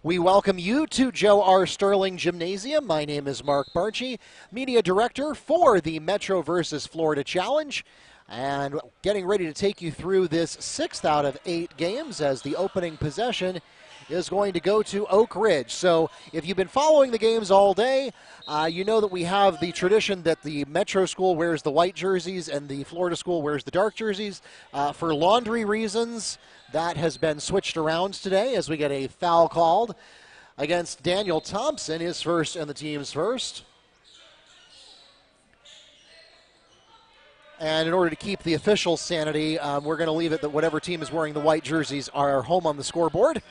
We welcome you to Joe R. Sterling Gymnasium. My name is Mark Barchi, Media Director for the Metro versus Florida Challenge, and getting ready to take you through this 6th out of 8 games as the opening possession is going to go to Oak Ridge. So if you've been following the games all day, you know that we have the tradition that the Metro school wears the white jerseys and the Florida school wears the dark jerseys. For laundry reasons, that has been switched around today as we get a foul called against Daniel Thompson, his first and the team's first. And in order to keep the official sanity, we're going to leave it that whatever team is wearing the white jerseys are home on the scoreboard.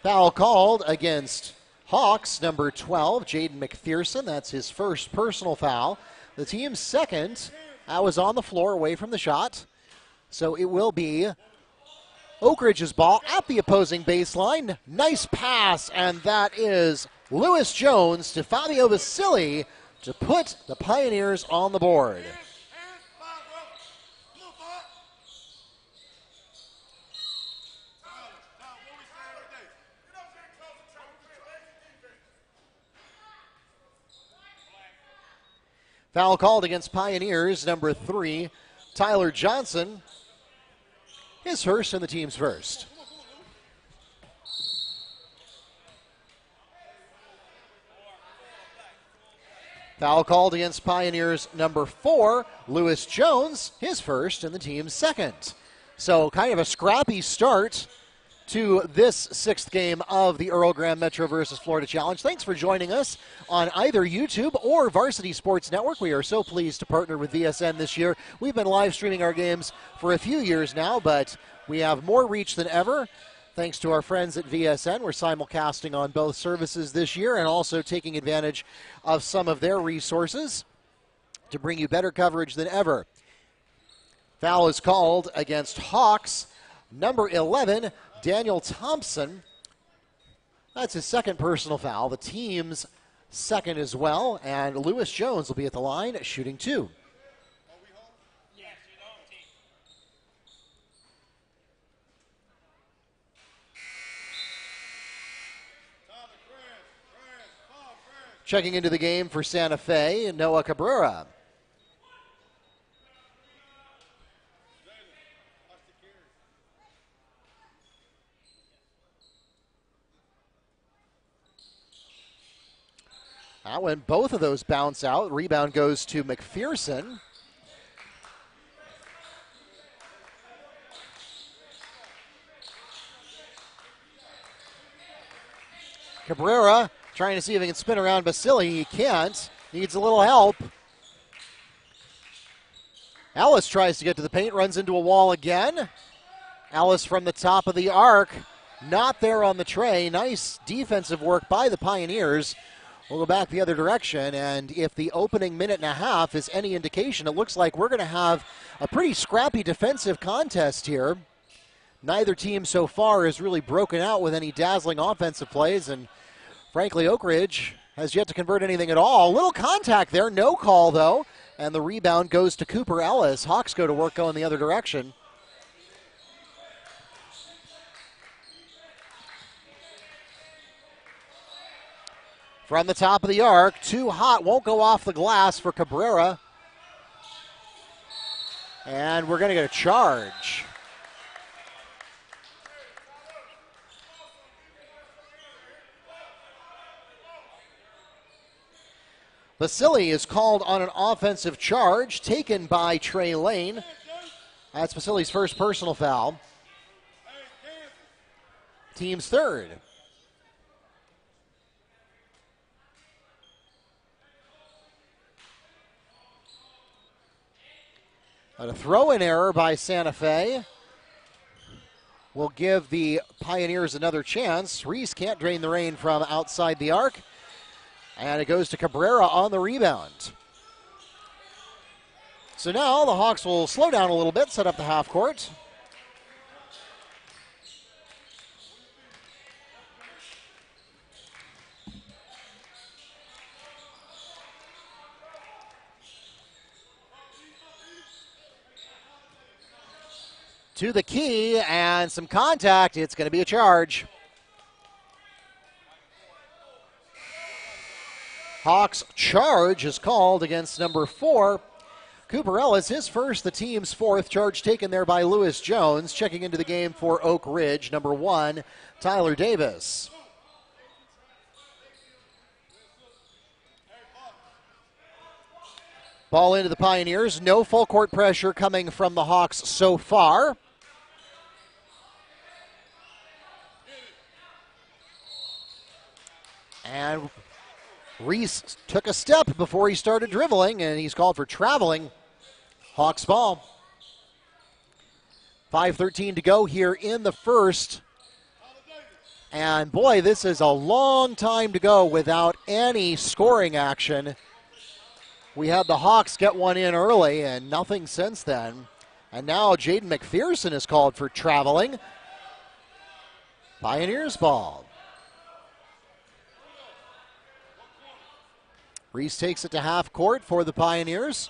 Foul called against Hawks, number 12, Jaden McPherson. That's his first personal foul. The team's second. That was on the floor away from the shot. So it will be Oak Ridge's ball at the opposing baseline. Nice pass, and that is Lewis Jones to Fabio Vasili to put the Pioneers on the board. Foul called against Pioneers, number 3, Tyler Johnson. His first and the team's first. Foul called against Pioneers, number 4, Lewis Jones. His first and the team's second. So kind of a scrappy start to this 6th game of the Earl Graham Metro versus Florida Challenge. Thanks for joining us on either YouTube or Varsity Sports Network. We are so pleased to partner with VSN this year. We've been live streaming our games for a few years now, but we have more reach than ever. Thanks to our friends at VSN, we're simulcasting on both services this year and also taking advantage of some of their resources to bring you better coverage than ever. Foul is called against Hawks, number 11, Daniel Thompson. That's his second personal foul. The team's second as well. And Lewis Jones will be at the line shooting 2. Checking into the game for Santa Fe, Noah Cabrera. When both of those bounce out, rebound goes to McPherson. Cabrera trying to see if he can spin around Vasili. He can't. Needs a little help. Ellis tries to get to the paint, runs into a wall again. Ellis from the top of the arc. Not there on the tray. Nice defensive work by the Pioneers. We'll go back the other direction, and if the opening minute and a half is any indication, it looks like we're going to have a pretty scrappy defensive contest here. Neither team so far has really broken out with any dazzling offensive plays, and frankly, Oak Ridge has yet to convert anything at all. A little contact there, no call though, and the rebound goes to Cooper Ellis. Hawks go to work going the other direction. From the top of the arc, too hot, won't go off the glass for Cabrera. And we're going to get a charge. Vasili is called on an offensive charge taken by Trey Lane. That's Vasili's first personal foul. Team's third. A throw-in error by Santa Fe will give the Pioneers another chance. Reese can't drain the rain from outside the arc. And it goes to Cabrera on the rebound. So now the Hawks will slow down a little bit, set up the half court. to the key and some contact. It's going to be a charge. Hawks charge is called against number 4. Cooper Ellis, his first, the team's fourth. Charge taken there by Lewis Jones. Checking into the game for Oak Ridge, number 1, Tyler Davis. Ball into the Pioneers. No full court pressure coming from the Hawks so far. And Reese took a step before he started dribbling, and he's called for traveling. Hawks ball. 5:13 to go here in the first. And boy, this is a long time to go without any scoring action. We had the Hawks get one in early and nothing since then. And now Jaden McPherson is called for traveling. Pioneers ball. Reese takes it to half court for the Pioneers.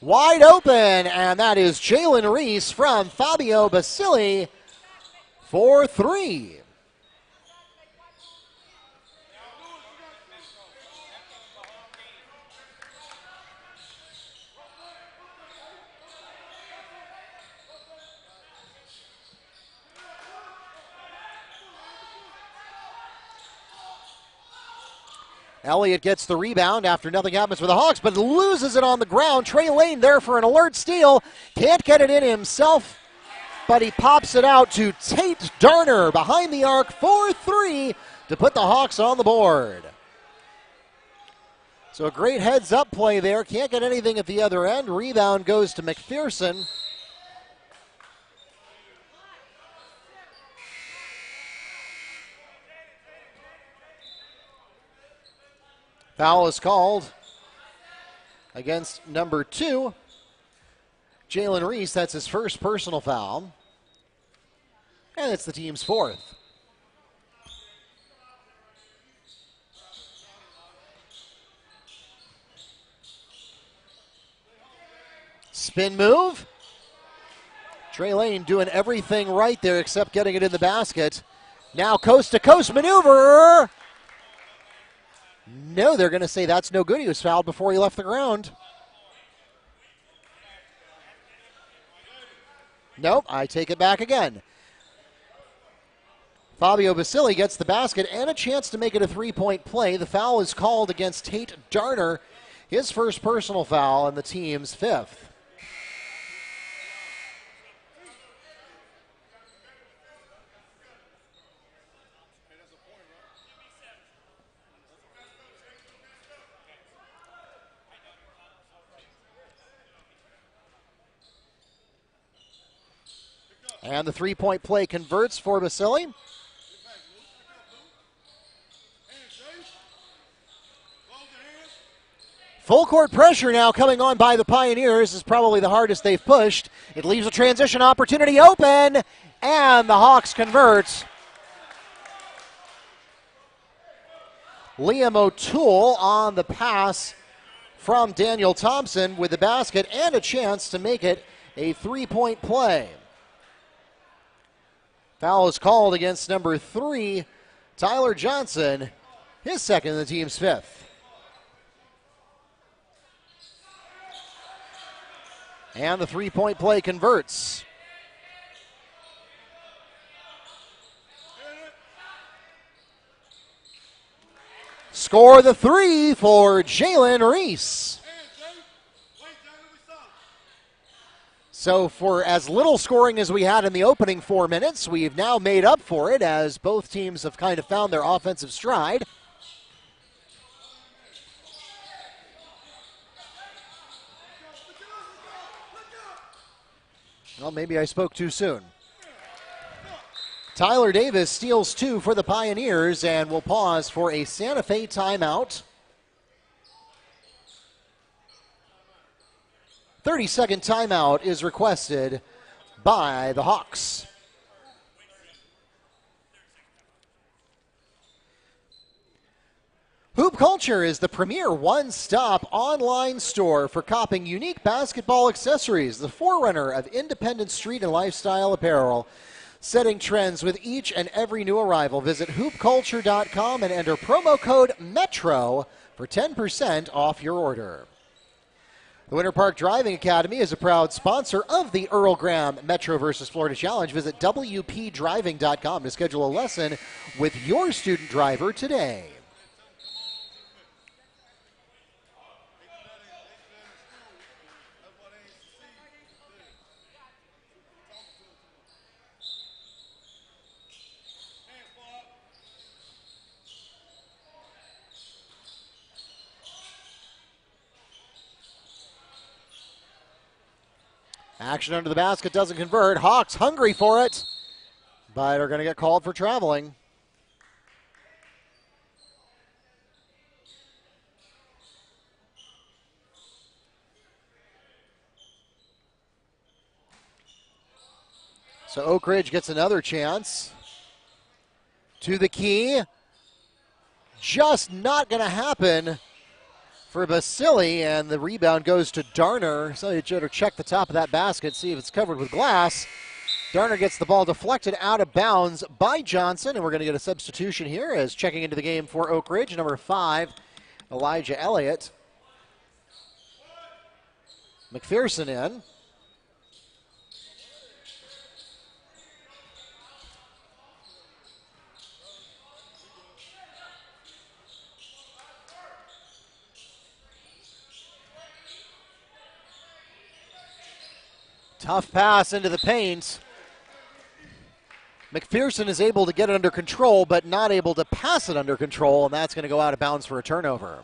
Wide open, and that is Jalen Reese from Fabio Basili for 3. Elliott gets the rebound after nothing happens for the Hawks, but loses it on the ground. Trey Lane there for an alert steal. Can't get it in himself, but he pops it out to Tate Darner behind the arc for 3 to put the Hawks on the board. So a great heads-up play there. Can't get anything at the other end. Rebound goes to McPherson. Foul is called against number 2, Jalen Reese. That's his first personal foul. And it's the team's 4th. Spin move. Trey Lane doing everything right there except getting it in the basket. Now coast-to-coast maneuver. No, they're going to say that's no good. He was fouled before he left the ground. Nope, I take it back again. Fabio Basili gets the basket and a chance to make it a three-point play. The foul is called against Tate Darner, his first personal foul and the team's 5th. And the three-point play converts for Basili. Full court pressure now coming on by the Pioneers is probably the hardest they've pushed. It leaves a transition opportunity open, and the Hawks convert. Liam O'Toole on the pass from Daniel Thompson with the basket and a chance to make it a three-point play. Foul is called against number 3, Tyler Johnson, his second and the team's 5th. And the three-point play converts. Score the 3 for Jalen Reese. So for as little scoring as we had in the opening 4 minutes, we've now made up for it as both teams have kind of found their offensive stride. Well, maybe I spoke too soon. Tyler Davis steals 2 for the Pioneers and will pause for a Santa Fe timeout. 30-second timeout is requested by the Hawks. Hoopculture is the premier one-stop online store for copping unique basketball accessories, the forerunner of independent street and lifestyle apparel. Setting trends with each and every new arrival. Visit hoopculture.com and enter promo code METRO for 10% off your order. The Winter Park Driving Academy is a proud sponsor of the Earl Graham Metro versus Florida Challenge. Visit WPDriving.com to schedule a lesson with your student driver today. Action under the basket doesn't convert. Hawks hungry for it, but are going to get called for traveling. So Oak Ridge gets another chance. To the key. Just not going to happen for Basili, and the rebound goes to Darner. So you better check the top of that basket, see if it's covered with glass. Darner gets the ball deflected out of bounds by Johnson, and we're going to get a substitution here as checking into the game for Oak Ridge, number 5, Elijah Elliott. McPherson in. Tough pass into the paint. McPherson is able to get it under control, but not able to pass it under control, and that's going to go out of bounds for a turnover.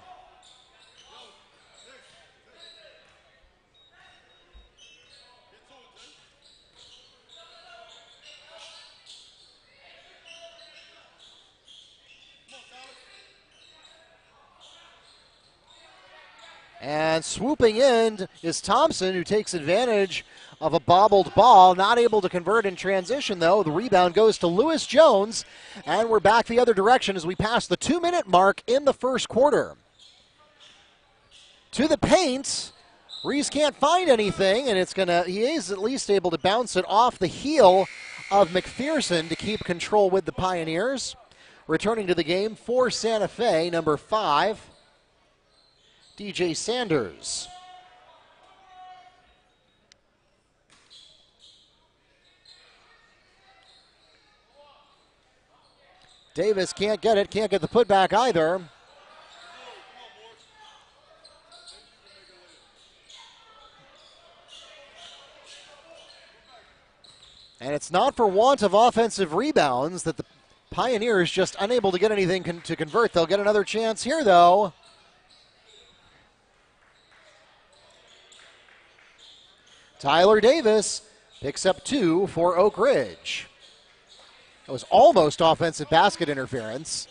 And swooping in is Thompson, who takes advantage of a bobbled ball. Not able to convert in transition, though. The rebound goes to Lewis Jones, and we're back the other direction as we pass the 2-minute mark in the first quarter. To the paint. Reese can't find anything, and he is at least able to bounce it off the heel of McPherson to keep control with the Pioneers. Returning to the game for Santa Fe, number 5, DJ Sanders. Davis can't get it, can't get the putback either. And it's not for want of offensive rebounds that the Pioneers just unable to get anything to convert. They'll get another chance here, though. Tyler Davis picks up 2 for Oak Ridge. It was almost offensive basket interference.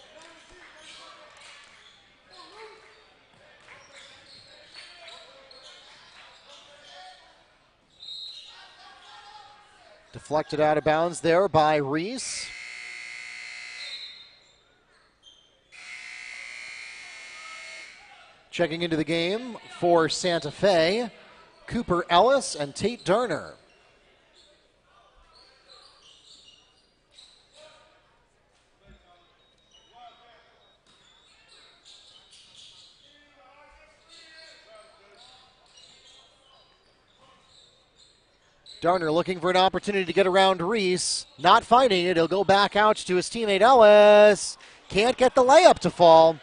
Deflected out of bounds there by Reese. Checking into the game for Santa Fe, Cooper Ellis and Tate Darner. Darner looking for an opportunity to get around Reese. Not finding it. He'll go back out to his teammate Ellis. Can't get the layup to fall.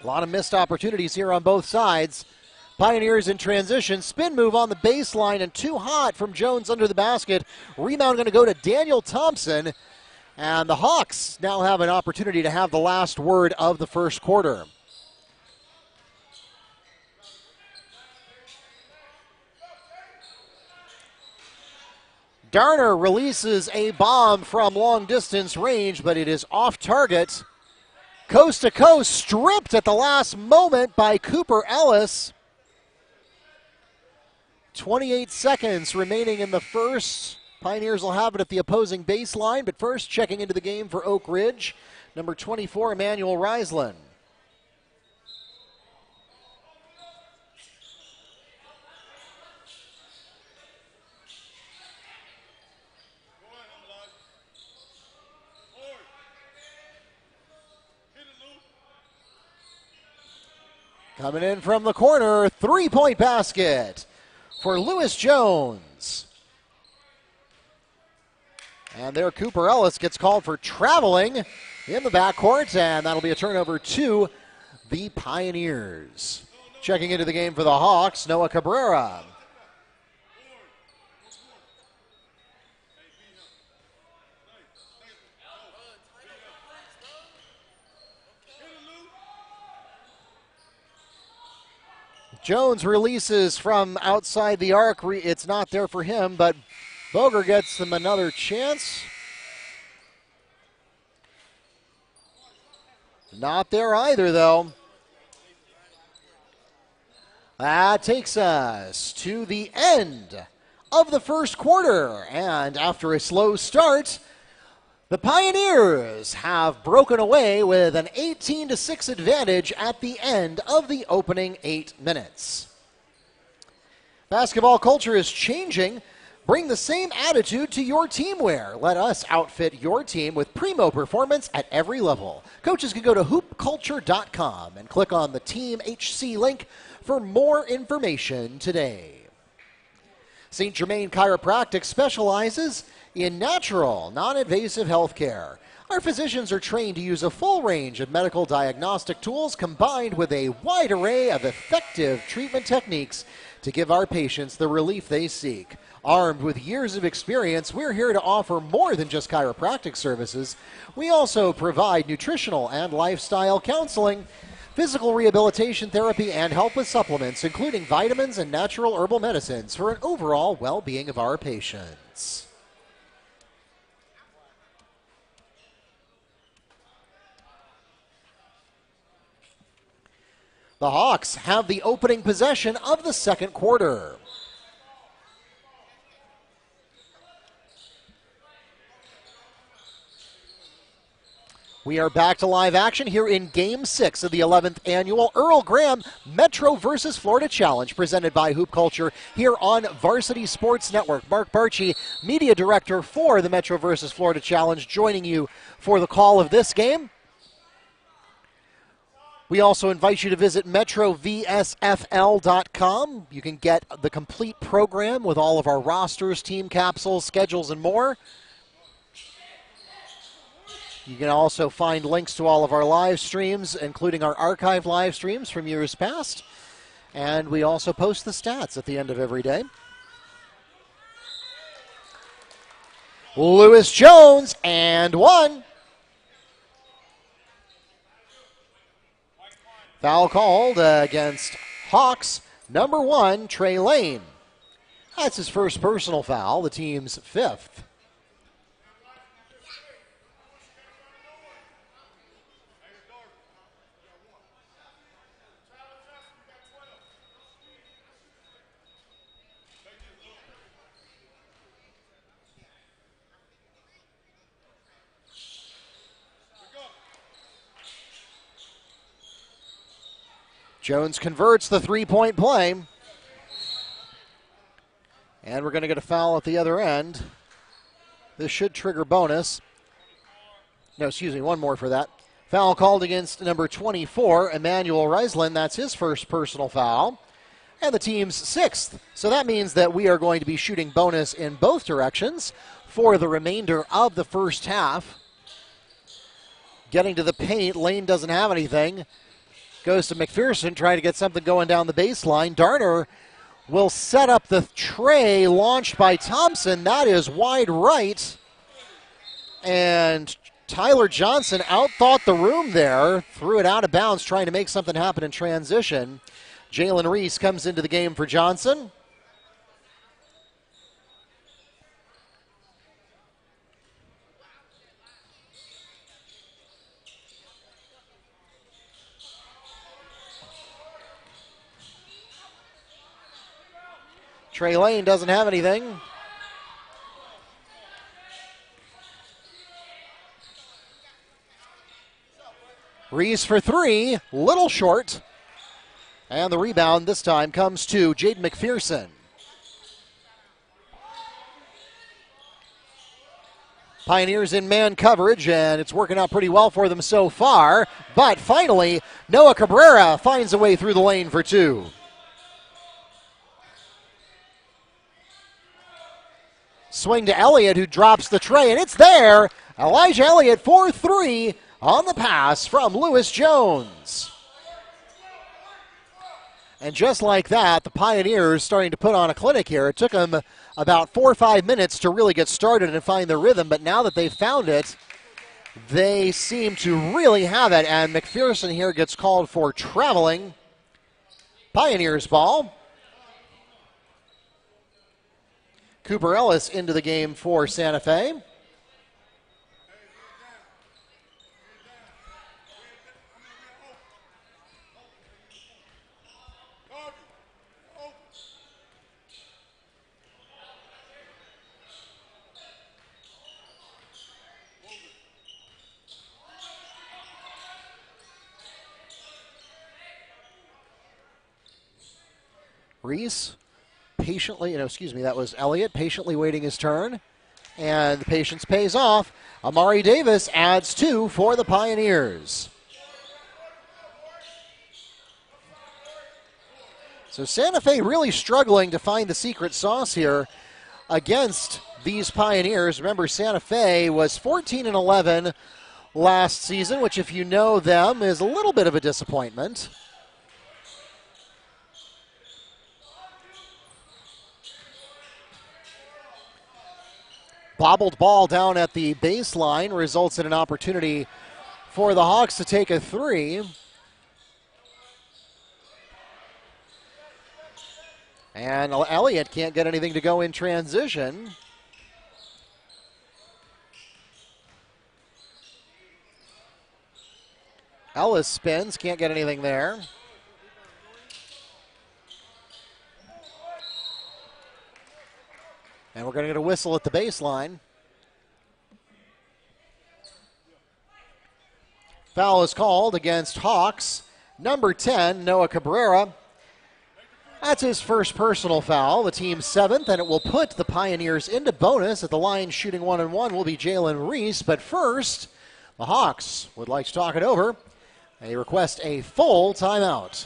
A lot of missed opportunities here on both sides. Pioneers in transition. Spin move on the baseline and too hot from Jones under the basket. Rebound going to go to Daniel Thompson. And the Hawks now have an opportunity to have the last word of the first quarter. Darner releases a bomb from long distance range, but it is off target. Coast to coast, stripped at the last moment by Cooper Ellis. 28 seconds remaining in the first. Pioneers will have it at the opposing baseline, but first checking into the game for Oak Ridge, number 24, Emmanuel Riesland. Coming in from the corner, three-point basket for Lewis Jones. And there Cooper Ellis gets called for traveling in the backcourt, and that'll be a turnover to the Pioneers. Checking into the game for the Hawks, Noah Cabrera. Jones releases from outside the arc. It's not there for him, but Boger gets them another chance. Not there either, though. That takes us to the end of the first quarter. And after a slow start, the Pioneers have broken away with an 18-6 advantage at the end of the opening 8 minutes. Basketball culture is changing. Bring the same attitude to your team wear. Let us outfit your team with primo performance at every level. Coaches can go to hoopculture.com and click on the Team HC link for more information today. St. Germain Chiropractic specializes in natural, non-invasive health care. Our physicians are trained to use a full range of medical diagnostic tools combined with a wide array of effective treatment techniques to give our patients the relief they seek. Armed with years of experience, we're here to offer more than just chiropractic services. We also provide nutritional and lifestyle counseling, physical rehabilitation therapy, and help with supplements, including vitamins and natural herbal medicines for an overall well-being of our patients. The Hawks have the opening possession of the second quarter. We are back to live action here in Game 6 of the 11th Annual Earl Graham Metro versus Florida Challenge, presented by Hoop Culture here on Varsity Sports Network. Mark Barchi, Media Director for the Metro versus Florida Challenge, joining you for the call of this game. We also invite you to visit metrovsfl.com. You can get the complete program with all of our rosters, team capsules, schedules, and more. You can also find links to all of our live streams, including our archived live streams from years past. And we also post the stats at the end of every day. Lewis Jones, and one. Foul called against Hawks, number 1, Trey Lane. That's his first personal foul, the team's 5th. Jones converts the three-point play. And we're going to get a foul at the other end. This should trigger bonus. No, excuse me, one more for that. Foul called against number 24, Emmanuel Reislin. That's his first personal foul. And the team's 6th. So that means that we are going to be shooting bonus in both directions for the remainder of the first half. Getting to the paint, Lane doesn't have anything. Goes to McPherson, trying to get something going down the baseline. Darner will set up the tray launched by Thompson. That is wide right. And Tyler Johnson outthought the room there. Threw it out of bounds, trying to make something happen in transition. Jalen Reese comes into the game for Johnson. Trey Lane doesn't have anything. Reese for 3, little short. And the rebound this time comes to Jaden McPherson. Pioneers in man coverage, and it's working out pretty well for them so far. But finally, Noah Cabrera finds a way through the lane for two. Swing to Elliott, who drops the tray, and it's there. Elijah Elliott for three on the pass from Lewis Jones. And just like that, the Pioneers starting to put on a clinic here. It took them about 4 or 5 minutes to really get started and find their rhythm, but now that they've found it, they seem to really have it. And McPherson here gets called for traveling. Pioneers ball. Cooper Ellis into the game for Santa Fe. Reese patiently, that was Elliott patiently waiting his turn, and the patience pays off. Amari Davis adds two for the Pioneers. So Santa Fe really struggling to find the secret sauce here against these Pioneers. Remember, Santa Fe was 14-11 last season, which, if you know them, is a little bit of a disappointment. Bobbled ball down at the baseline results in an opportunity for the Hawks to take a three. And Elliott can't get anything to go in transition. Ellis spins, can't get anything there. And we're going to get a whistle at the baseline. Foul is called against Hawks. Number 10, Noah Cabrera. That's his first personal foul, the team's seventh, and it will put the Pioneers into bonus. At the line shooting 1-1 will be Jalen Reese. But first, the Hawks would like to talk it over. They request a full timeout.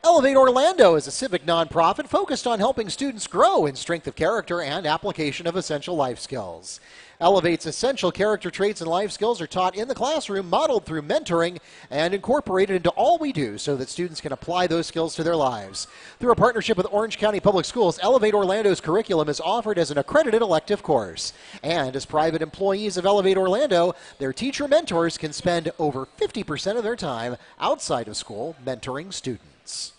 Elevate Orlando is a civic nonprofit focused on helping students grow in strength of character and application of essential life skills. Elevate's essential character traits and life skills are taught in the classroom, modeled through mentoring, and incorporated into all we do so that students can apply those skills to their lives. Through a partnership with Orange County Public Schools, Elevate Orlando's curriculum is offered as an accredited elective course. And as private employees of Elevate Orlando, their teacher mentors can spend over 50% of their time outside of school mentoring students.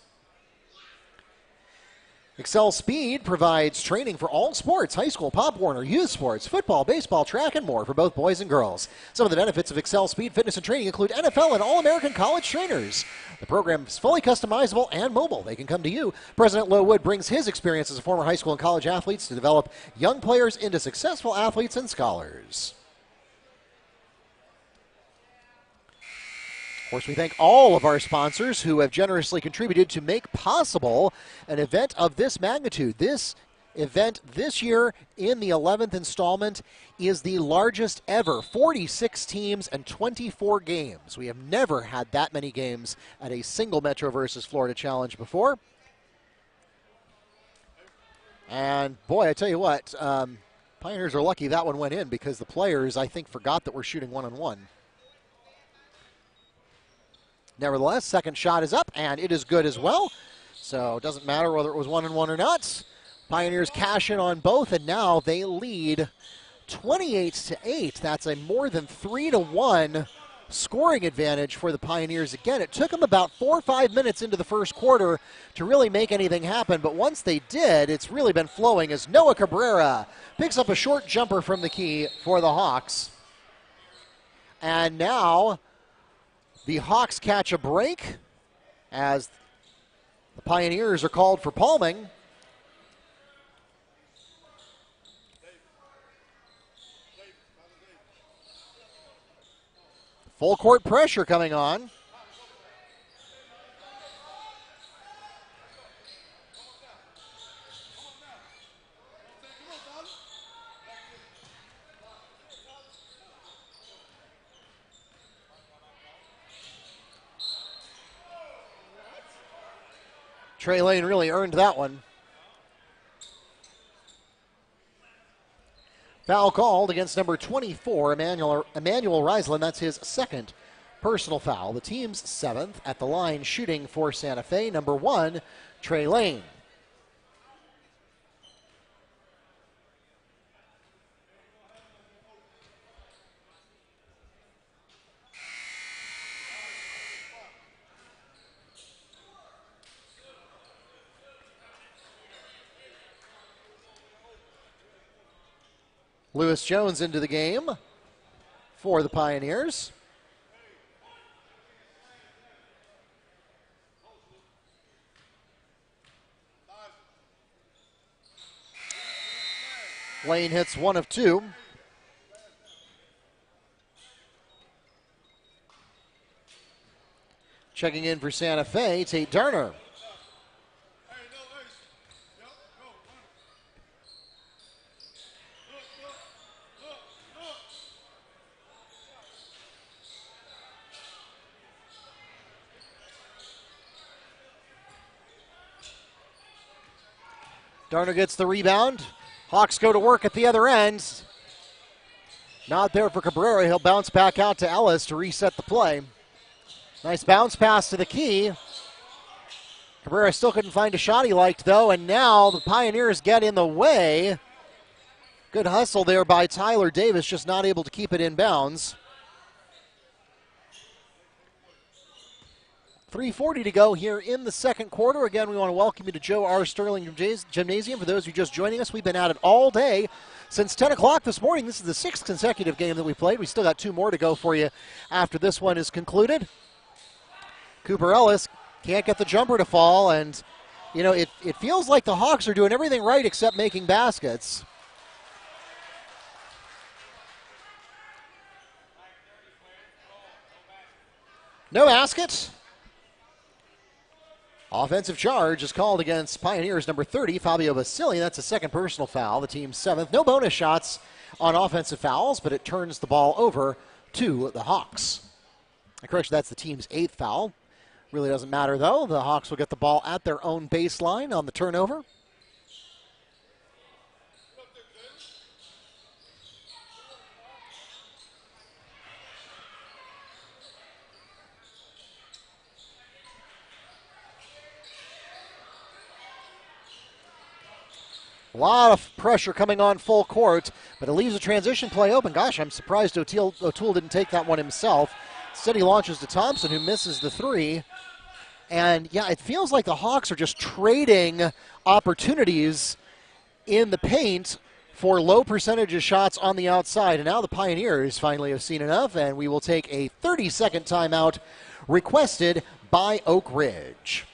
Excel Speed provides training for all sports, high school, Pop Warner, youth sports, football, baseball, track, and more for both boys and girls. Some of the benefits of Excel Speed fitness and training include NFL and All-American college trainers. The program is fully customizable and mobile. They can come to you. President Lowood brings his experience as a former high school and college athletes to develop young players into successful athletes and scholars. Of course, we thank all of our sponsors who have generously contributed to make possible an event of this magnitude. This event this year in the 11th installment is the largest ever, 46 teams and 24 games. We have never had that many games at a single Metro versus Florida Challenge before. And boy, I tell you what, Pioneers are lucky that one went in because the players, I think, forgot that we're shooting 1-on-1. Nevertheless, second shot is up, and it is good as well. So it doesn't matter whether it was 1-on-1 or not. Pioneers cash in on both, and now they lead 28-8. That's a more than 3-1 scoring advantage for the Pioneers. Again, it took them about 4 or 5 minutes into the first quarter to really make anything happen, but once they did, it's really been flowing as Noah Cabrera picks up a short jumper from the key for the Hawks. And now the Hawks catch a break as the Pioneers are called for palming. Full court pressure coming on. Trey Lane really earned that one. Foul called against number 24, Emmanuel Riesland. That's his second personal foul. The team's 7th at the line shooting for Santa Fe, number 1, Trey Lane. Lewis Jones into the game for the Pioneers. Lane hits 1 of 2. Checking in for Santa Fe, Tate Darner. Darner gets the rebound. Hawks go to work at the other end. Not there for Cabrera. He'll bounce back out to Ellis to reset the play. Nice bounce pass to the key. Cabrera still couldn't find a shot he liked, though, and now the Pioneers get in the way. Good hustle there by Tyler Davis, just not able to keep it in bounds. 3:40 to go here in the second quarter. Again, we want to welcome you to Joe R. Sterling Gymnasium. For those of you just joining us, we've been at it all day since 10 o'clock this morning. This is the 6th consecutive game that we played. We still got 2 more to go for you after this one is concluded. Cooper Ellis can't get the jumper to fall, and, you know, it feels like the Hawks are doing everything right except making baskets. No basket. Offensive charge is called against Pioneers number 30, Fabio Basili. That's a second personal foul, the team's 7th. No bonus shots on offensive fouls, but it turns the ball over to the Hawks. Correction, that's the team's 8th foul. Really doesn't matter, though. The Hawks will get the ball at their own baseline on the turnover. A lot of pressure coming on full court, but it leaves a transition play open. Gosh, I'm surprised O'Toole didn't take that one himself. Instead, he launches to Thompson, who misses the 3. And, yeah, it feels like the Hawks are just trading opportunities in the paint for low percentage of shots on the outside. And now the Pioneers finally have seen enough, and we will take a 30-second timeout requested by Oak Ridge.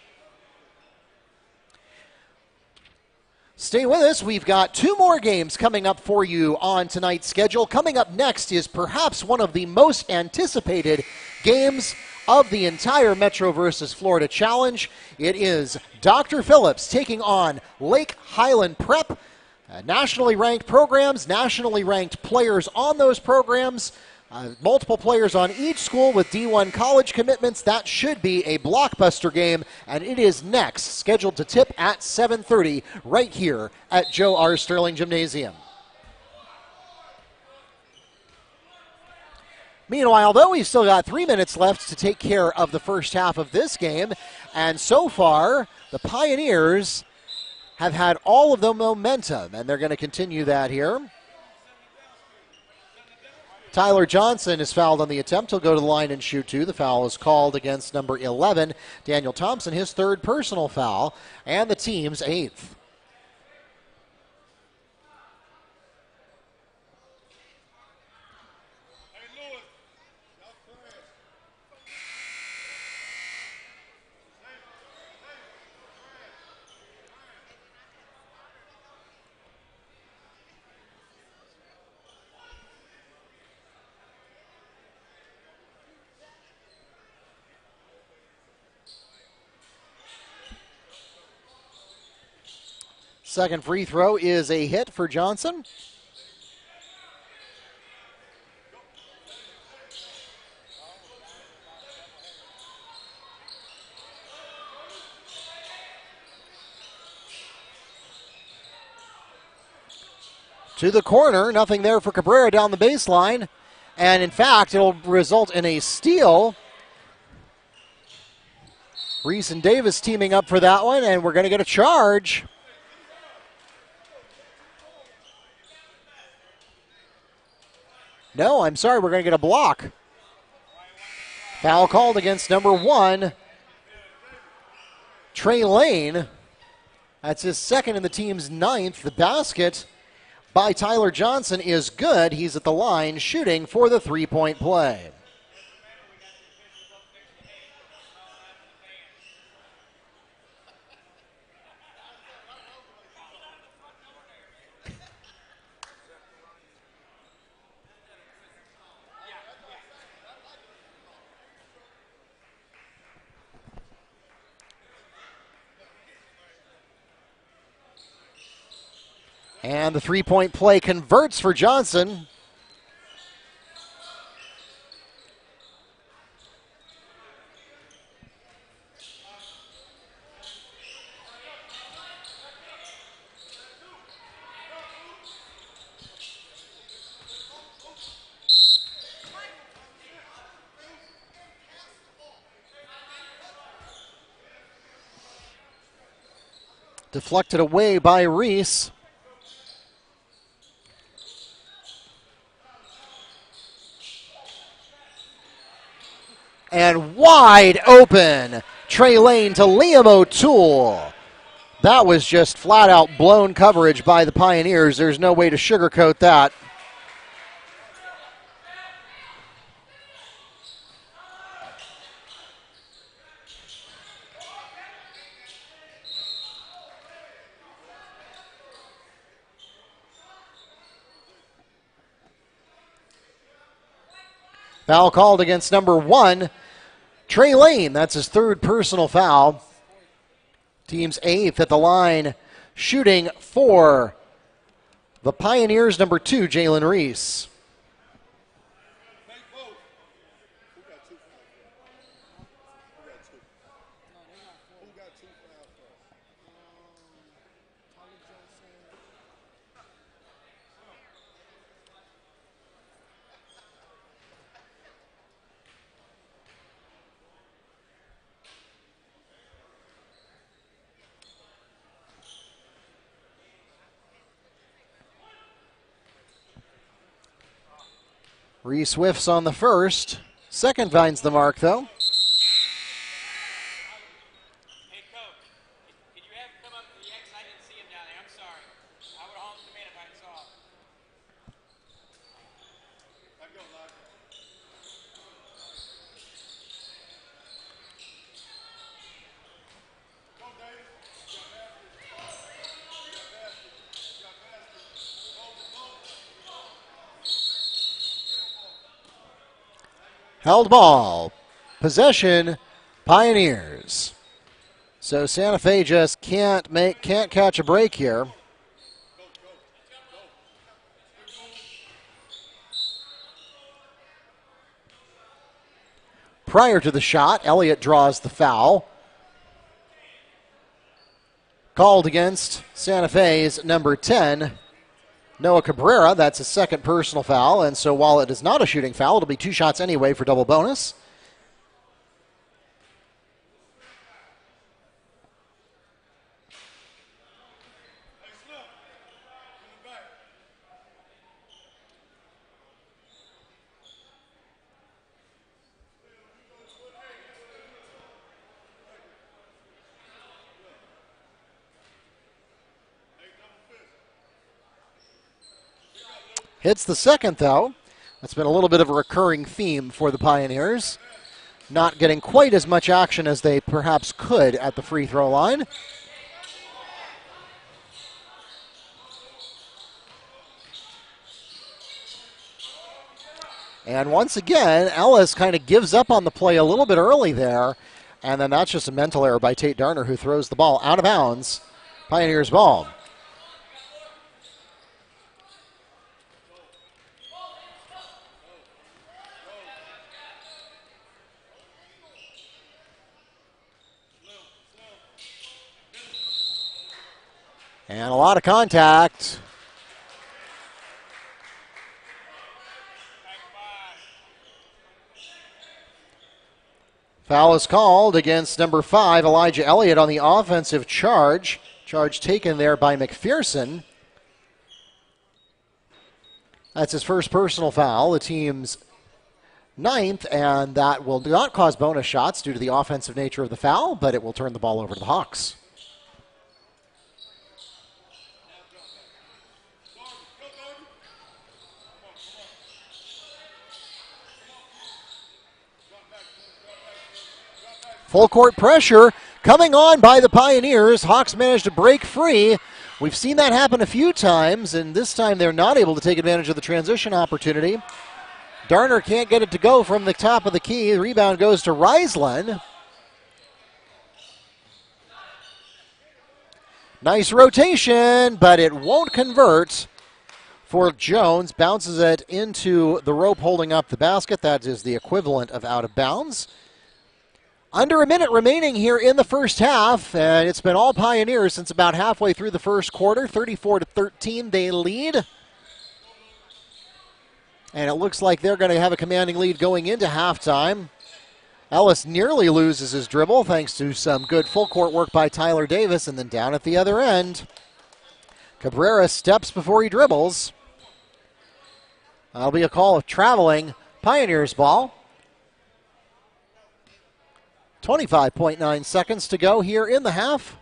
Stay with us. We've got 2 more games coming up for you on tonight's schedule. Coming up next is perhaps one of the most anticipated games of the entire Metro versus Florida Challenge. It is Dr. Phillips taking on Lake Highland Prep. Nationally ranked programs, nationally ranked players on those programs. Multiple players on each school with D1 college commitments. That should be a blockbuster game, and it is next, scheduled to tip at 7:30 right here at Joe R. Sterling Gymnasium. Meanwhile, though, we've still got 3 minutes left to take care of the first half of this game, and so far, the Pioneers have had all of the momentum, and they're going to continue that here. Tyler Johnson is fouled on the attempt. He'll go to the line and shoot 2. The foul is called against number 11, Daniel Thompson, his 3rd personal foul, and the team's 8th. Second free throw is a hit for Johnson. to the corner. Nothing there for Cabrera down the baseline. And in fact, it'll result in a steal. Reese and Davis teaming up for that one, and we're going to get a charge. No, I'm sorry, we're going to get a block. Foul called against number 1, Trey Lane. That's his second in the team's 9th. The basket by Tyler Johnson is good. He's at the line shooting for the three-point play. And the three-point play converts for Johnson. Deflected away by Reese. And wide open, Trey Lane to Liam O'Toole. That was just flat out blown coverage by the Pioneers. There's no way to sugarcoat that. Foul called against number 1, Trey Lane. That's his third personal foul. Team's 8th at the line, shooting for the Pioneers, number 2, Jalen Reese. Reese whiffs on the first. Second finds the mark, though. Hey, Coach, could you have him come up to the X? I didn't see him down there. I'm sorry. I would have hauled him in if I saw him. Held ball. Possession, Pioneers. So Santa Fe just can't catch a break here. Prior to the shot, Elliott draws the foul. Called against Santa Fe's number 10, Noah Cabrera. That's his second personal foul, and so while it is not a shooting foul, it'll be 2 shots anyway for double bonus. Hits the second, though. That's been a little bit of a recurring theme for the Pioneers. Not getting quite as much action as they perhaps could at the free throw line. And once again, Ellis kind of gives up on the play a little bit early there. And then that's just a mental error by Tate Darner, who throws the ball out of bounds. Pioneers ball. And a lot of contact. Foul is called against number 5, Elijah Elliott, on the offensive charge. Charge taken there by McPherson. That's his first personal foul, the team's 9th, and that will not cause bonus shots due to the offensive nature of the foul, but it will turn the ball over to the Hawks. Full court pressure coming on by the Pioneers. Hawks managed to break free. We've seen that happen a few times, and this time they're not able to take advantage of the transition opportunity. Darner can't get it to go from the top of the key. The rebound goes to Riesland. Nice rotation, but it won't convert for Jones. Bounces it into the rope holding up the basket. That is the equivalent of out of bounds. Under a minute remaining here in the first half, and it's been all Pioneers since about halfway through the first quarter. 34-13 they lead. And it looks like they're going to have a commanding lead going into halftime. Ellis nearly loses his dribble thanks to some good full court work by Tyler Davis, and then down at the other end, Cabrera steps before he dribbles. That'll be a call of traveling. Pioneers ball. 25.9 seconds to go here in the half.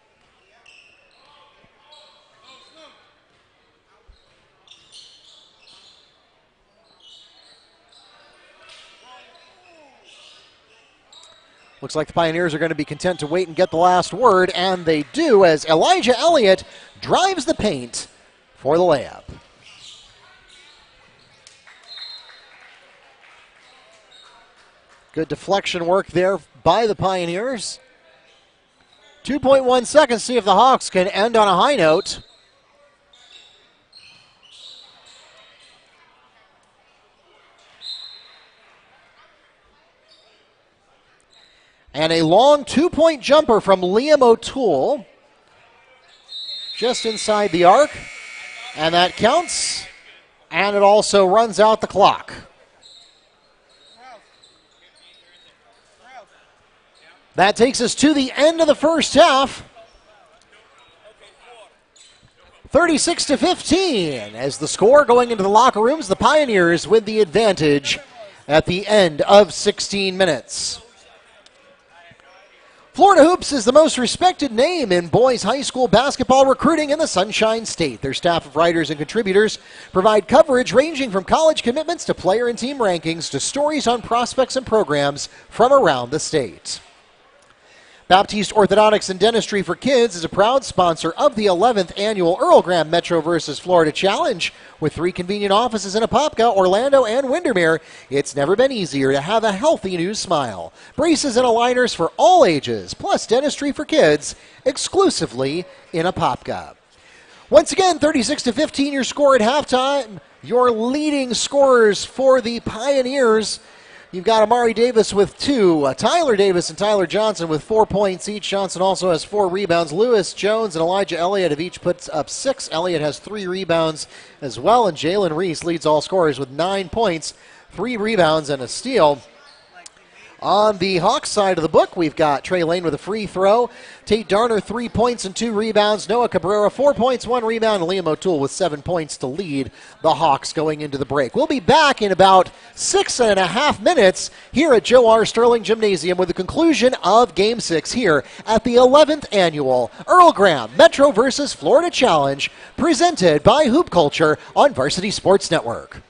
Looks like the Pioneers are going to be content to wait and get the last word, and they do as Elijah Elliott drives the paint for the layup. Good deflection work there by the Pioneers. 2.1 seconds, see if the Hawks can end on a high note. And a long two-point jumper from Liam O'Toole. Just inside the arc. And that counts. And it also runs out the clock. That takes us to the end of the first half. 36-15 as the score going into the locker rooms. The Pioneers with the advantage at the end of 16 minutes. Florida Hoops is the most respected name in boys high school basketball recruiting in the Sunshine State. Their staff of writers and contributors provide coverage ranging from college commitments to player and team rankings to stories on prospects and programs from around the state. Baptiste Orthodontics and Dentistry for Kids is a proud sponsor of the 11th annual Earl Graham Metro versus Florida Challenge. With 3 convenient offices in Apopka, Orlando, and Windermere, it's never been easier to have a healthy new smile. Braces and aligners for all ages, plus dentistry for kids, exclusively in Apopka. Once again, 36-15 your score at halftime. Your leading scorers for the Pioneers. You've got Amari Davis with 2, Tyler Davis and Tyler Johnson with 4 points each. Johnson also has 4 rebounds. Lewis Jones and Elijah Elliott have each put up 6. Elliott has 3 rebounds as well, and Jalen Reese leads all scorers with 9 points, 3 rebounds, and a steal. On the Hawks side of the book, we've got Trey Lane with a free throw. Tate Darner, 3 points and 2 rebounds. Noah Cabrera, 4 points, 1 rebound. And Liam O'Toole with 7 points to lead the Hawks going into the break. We'll be back in about 6.5 minutes here at Joe R. Sterling Gymnasium with the conclusion of Game 6 here at the 11th annual Earl Graham Metro versus Florida Challenge, presented by Hoop Culture on Varsity Sports Network.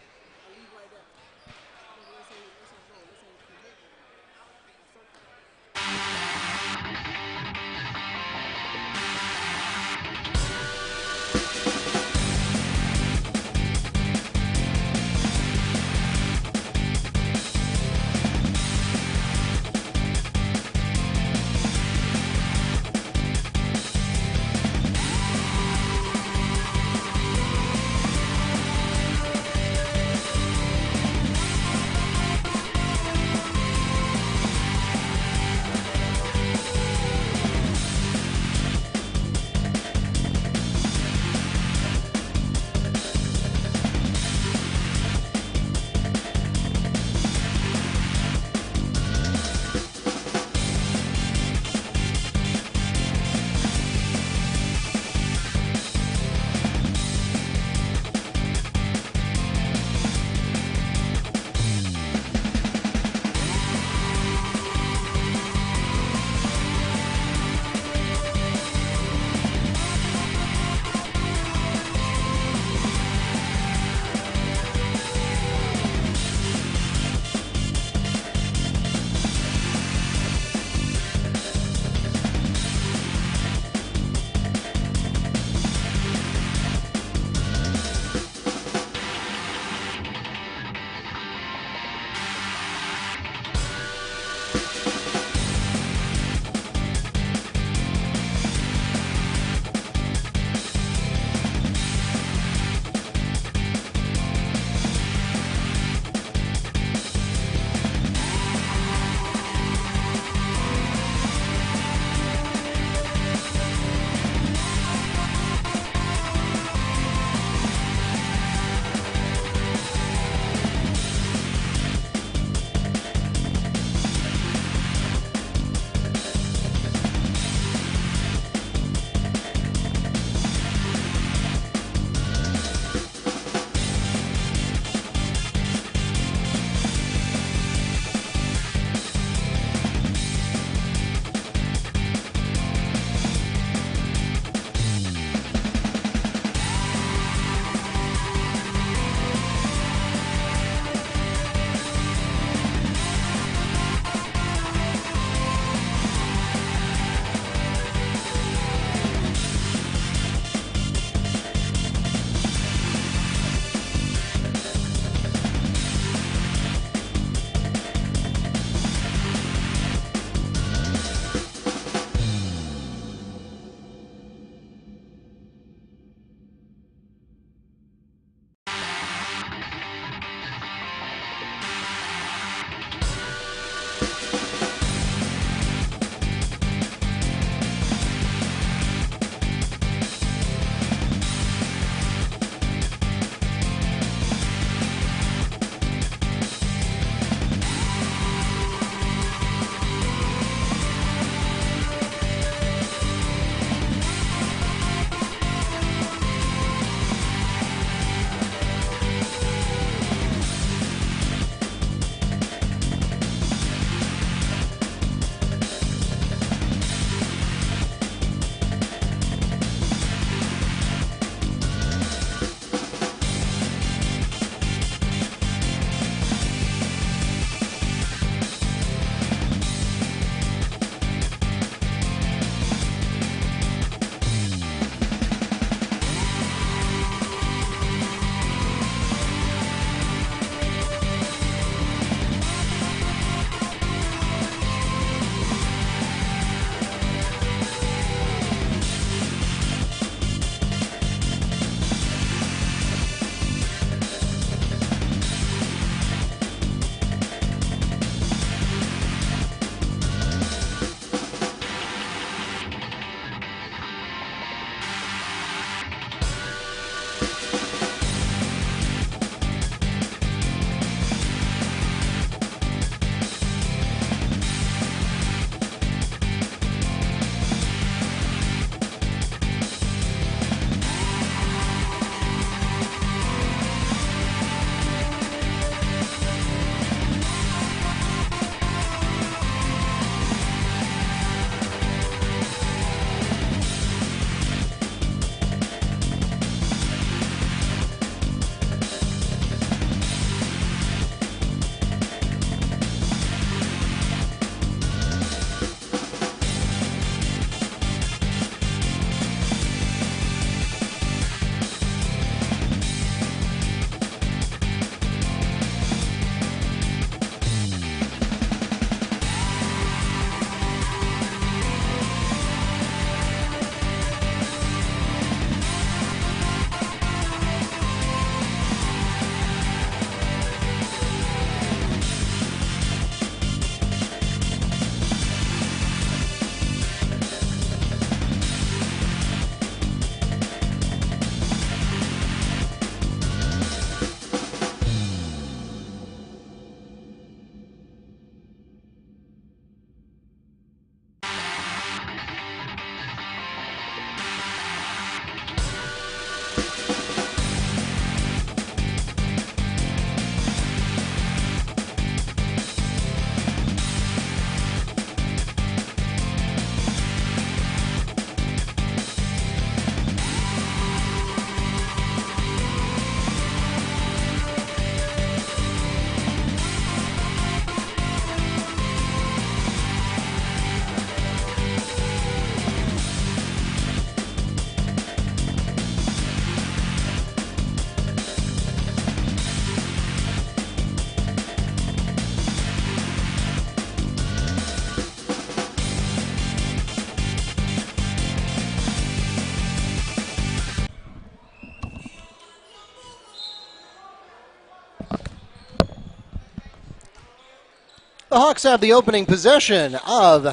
The Hawks have the opening possession of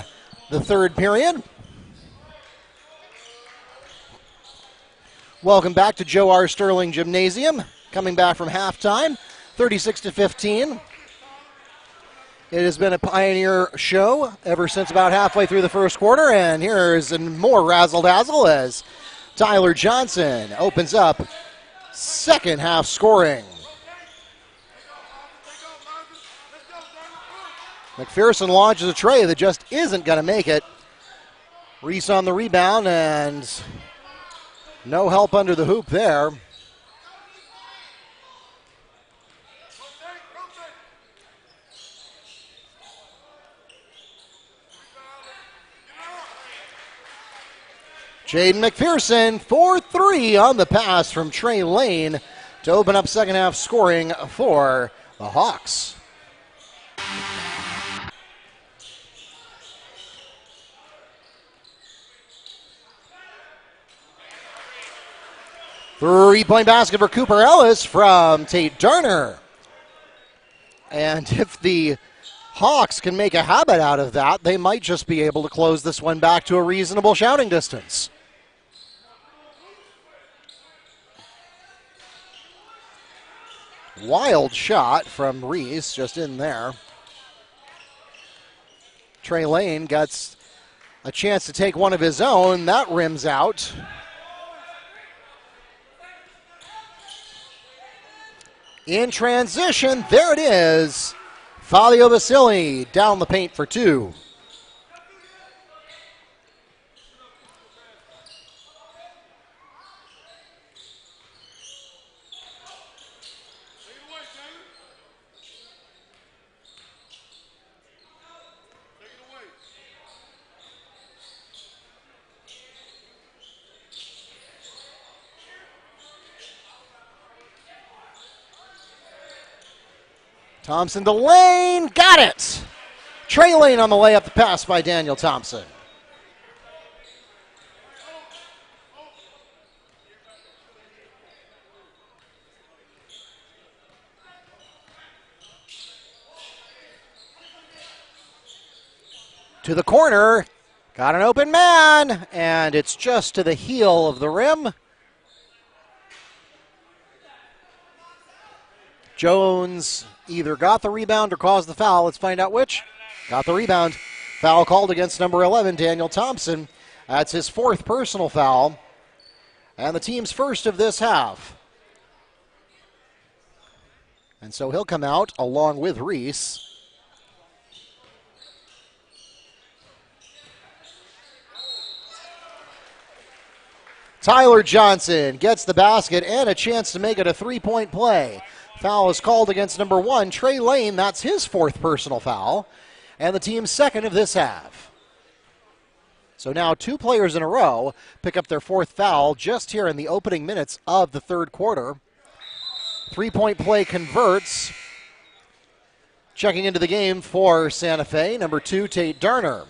the third period. Welcome back to Joe R. Sterling Gymnasium. Coming back from halftime, 36-15. It has been a Pioneer show ever since about halfway through the first quarter, and here's more razzle-dazzle as Tyler Johnson opens up second half scoring. McPherson launches a tray that just isn't going to make it. Reese on the rebound, and no help under the hoop there. Jaden McPherson, 4-3 on the pass from Trey Lane to open up second half scoring for the Hawks. Three-point basket for Cooper Ellis from Tate Darner. And if the Hawks can make a habit out of that, they might just be able to close this one back to a reasonable shouting distance. Wild shot from Reese, just in there. Trey Lane gets a chance to take one of his own. That rims out. In transition, there it is. Fabio Basili down the paint for two. Thompson to Lane, got it! Trey Lane on the layup, the pass by Daniel Thompson. To the corner, got an open man, and it's just to the heel of the rim. Jones either got the rebound or caused the foul. Let's find out which. Got the rebound. Foul called against number 11, Daniel Thompson. That's his fourth personal foul, and the team's first of this half. And so he'll come out along with Reese. Tyler Johnson gets the basket and a chance to make it a three-point play. Foul is called against number 1, Trey Lane. That's his fourth personal foul, and the team's second of this half. So now two players in a row pick up their fourth foul just here in the opening minutes of the third quarter. Three-point play converts. Checking into the game for Santa Fe, number 2, Tate Darner.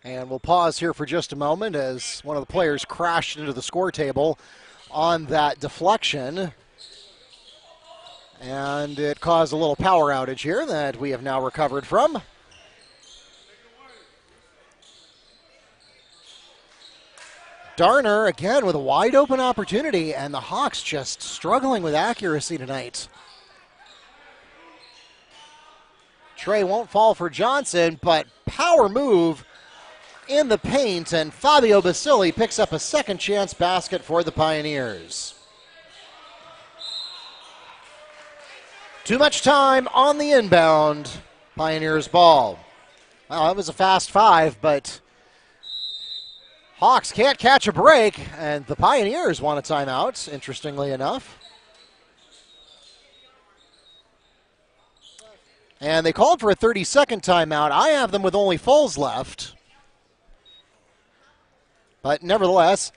And we'll pause here for just a moment as one of the players crashed into the score table on that deflection. And it caused a little power outage here that we have now recovered from. Darner again with a wide open opportunity, and the Hawks just struggling with accuracy tonight. Trey won't fall for Johnson, but power move in the paint, and Fabio Basili picks up a second chance basket for the Pioneers. Too much time on the inbound. Pioneers ball. Well, that was a fast 5, but Hawks can't catch a break, and the Pioneers want a timeout, interestingly enough. And they called for a 30-second timeout. I have them with only fulls left. But nevertheless,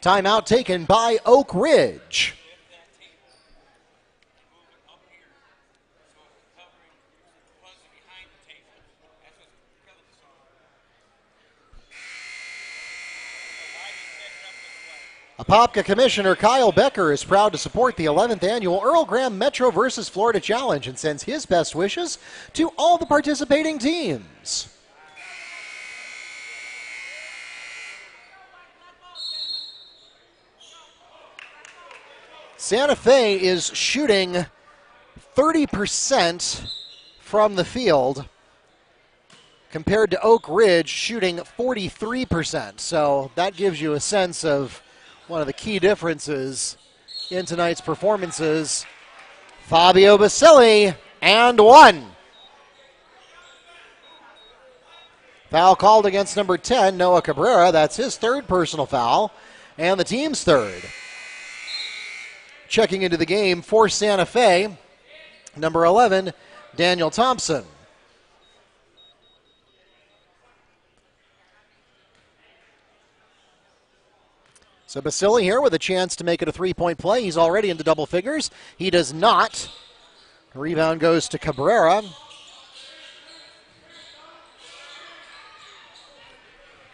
timeout taken by Oak Ridge. Apopka Commissioner Kyle Becker is proud to support the 11th annual Earl Graham Metro versus Florida Challenge and sends his best wishes to all the participating teams. Santa Fe is shooting 30% from the field compared to Oak Ridge shooting 43%. So that gives you a sense of one of the key differences in tonight's performances. Fabio Basili, and one. Foul called against number 10, Noah Cabrera. That's his third personal foul, and the team's third. Checking into the game for Santa Fe, number 11, Daniel Thompson. So Basili here with a chance to make it a three-point play. He's already into double figures. He does not. Rebound goes to Cabrera.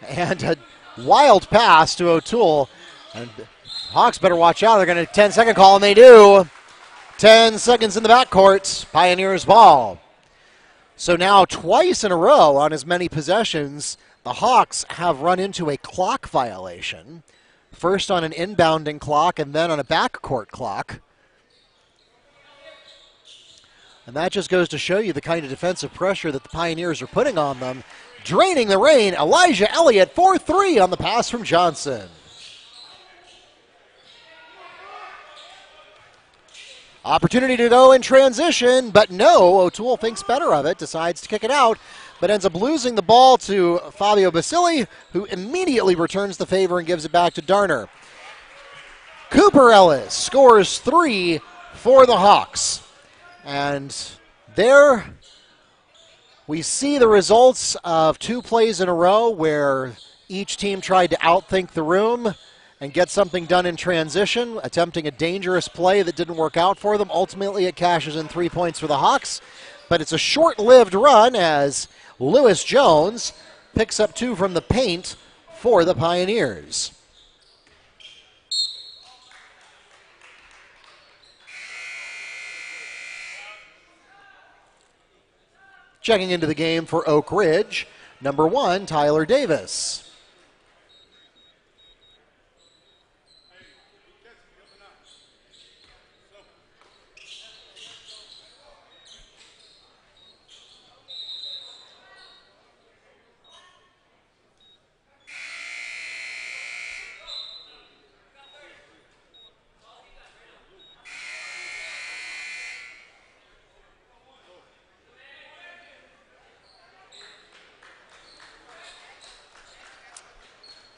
And a wild pass to O'Toole. And Hawks better watch out. They're going to 10-second call, and they do. 10 seconds in the backcourt. Pioneers ball. So now twice in a row on as many possessions, the Hawks have run into a clock violation. First on an inbounding clock and then on a backcourt clock. And that just goes to show you the kind of defensive pressure that the Pioneers are putting on them. Draining the rain, Elijah Elliott, 4-3 on the pass from Johnson. Opportunity to go in transition, but no, O'Toole thinks better of it, decides to kick it out, but ends up losing the ball to Fabio Basili, who immediately returns the favor and gives it back to Darner. Cooper Ellis scores 3 for the Hawks. And there we see the results of 2 plays in a row where each team tried to outthink the room and get something done in transition, attempting a dangerous play that didn't work out for them. Ultimately, it cashes in 3 points for the Hawks, but it's a short-lived run as Lewis Jones picks up 2 from the paint for the Pioneers. Checking into the game for Oak Ridge, number 1, Tyler Davis.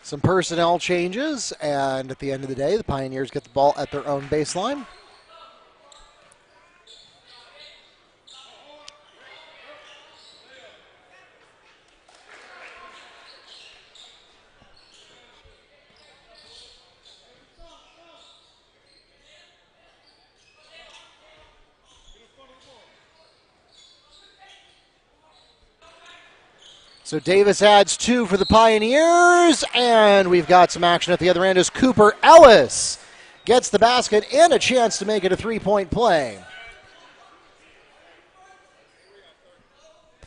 Some personnel changes, and at the end of the day, the Pioneers get the ball at their own baseline. So Davis adds 2 for the Pioneers, and we've got some action at the other end as Cooper Ellis gets the basket and a chance to make it a 3-point play.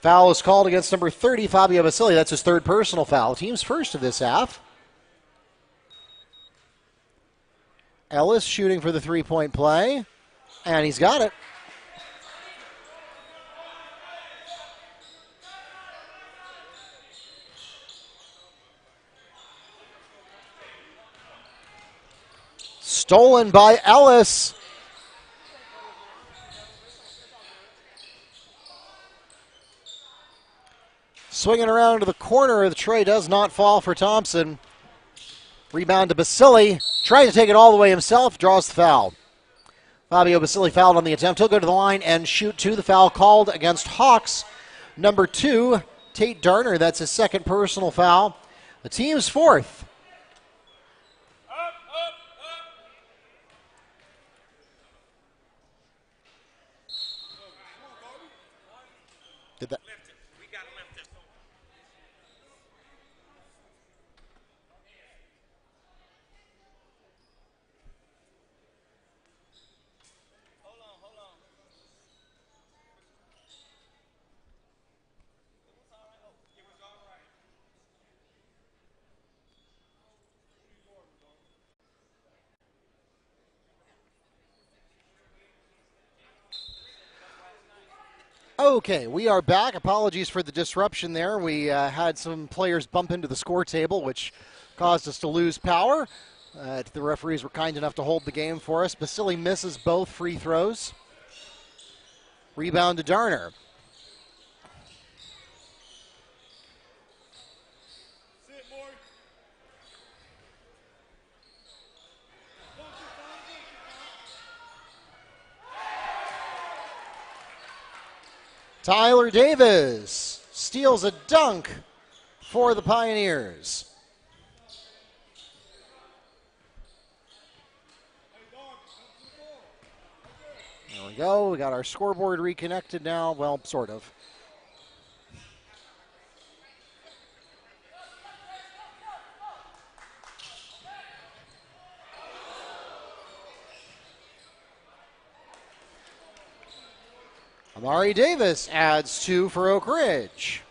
Foul is called against number 30, Fabio Basili. That's his third personal foul. Team's first of this half. Ellis shooting for the 3-point play, and he's got it. Stolen by Ellis. Swinging around to the corner, the tray does not fall for Thompson. Rebound to Basili. Trying to take it all the way himself. Draws the foul. Fabio Basili fouled on the attempt. He'll go to the line and shoot two. The foul called against Hawks. Number 2, Tate Darner. That's his second personal foul. The team's fourth. Did that? We got to lift this. Hold on. It was all right. Okay, we are back. Apologies for the disruption there. We had some players bump into the score table, which caused us to lose power. The referees were kind enough to hold the game for us. Basili misses both free throws. Rebound to Darner. Tyler Davis steals a dunk for the Pioneers. There we go. We got our scoreboard reconnected now. Well, sort of. Amari Davis adds 2 for Oak Ridge.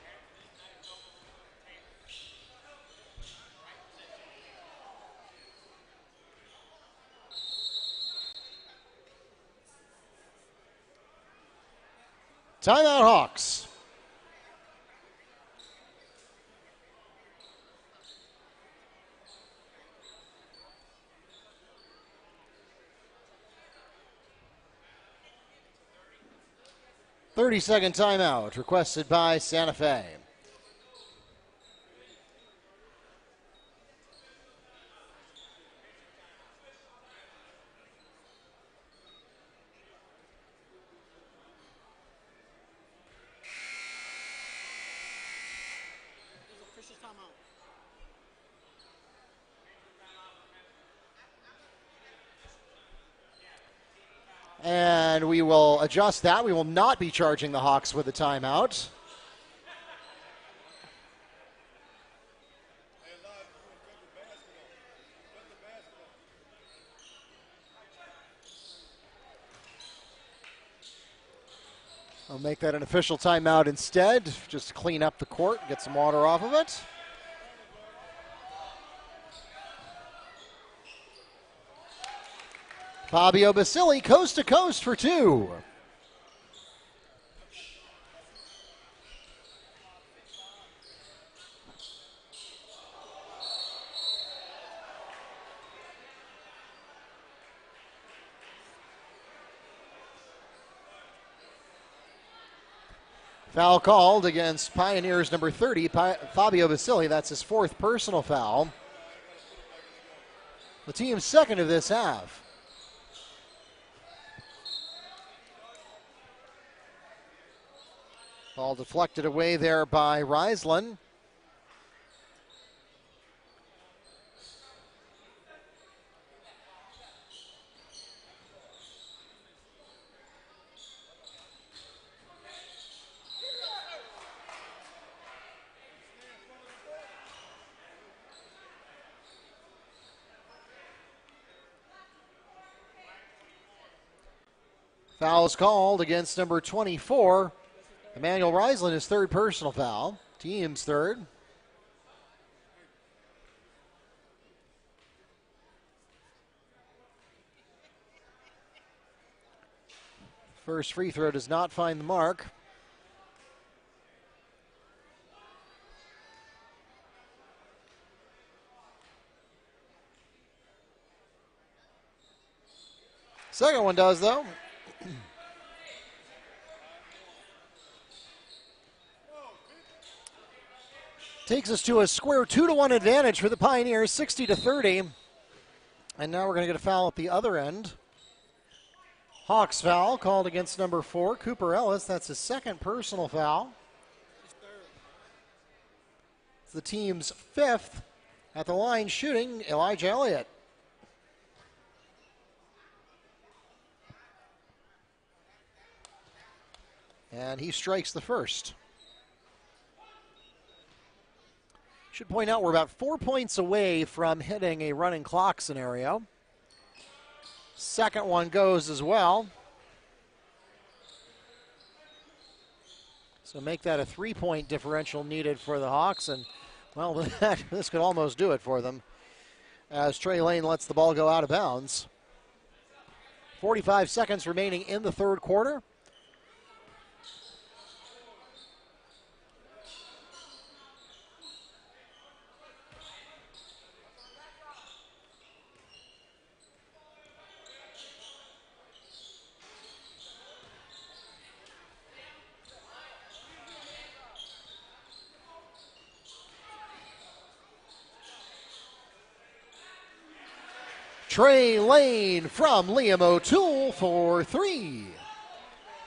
Timeout Hawks. "30-second timeout requested by Santa Fe. Official timeout. And we will adjust that. We will not be charging the Hawks with a timeout. I'll make that an official timeout instead, just to clean up the court, get some water off of it. Fabio Basili coast to coast for 2. Foul called against Pioneers number 30, Fabio Basili. That's his 4th personal foul. The team's second of this half. Ball deflected away there by Riesland. Foul is called against number 24. Emmanuel Riesland, his 3rd personal foul. Team's 3rd. First free throw does not find the mark. Second one does, though. Takes us to a square 2-1 advantage for the Pioneers, 60-30. And now we're going to get a foul at the other end. Hawks foul called against number 4, Cooper Ellis. That's his second personal foul. It's the team's fifth. At the line shooting, Elijah Elliott. And he strikes the first. Should point out we're about 4 points away from hitting a running clock scenario. Second one goes as well. So make that a 3-point differential needed for the Hawks. And, well, this could almost do it for them as Trey Lane lets the ball go out of bounds. 45 seconds remaining in the third quarter. Trey Lane from Liam O'Toole for 3.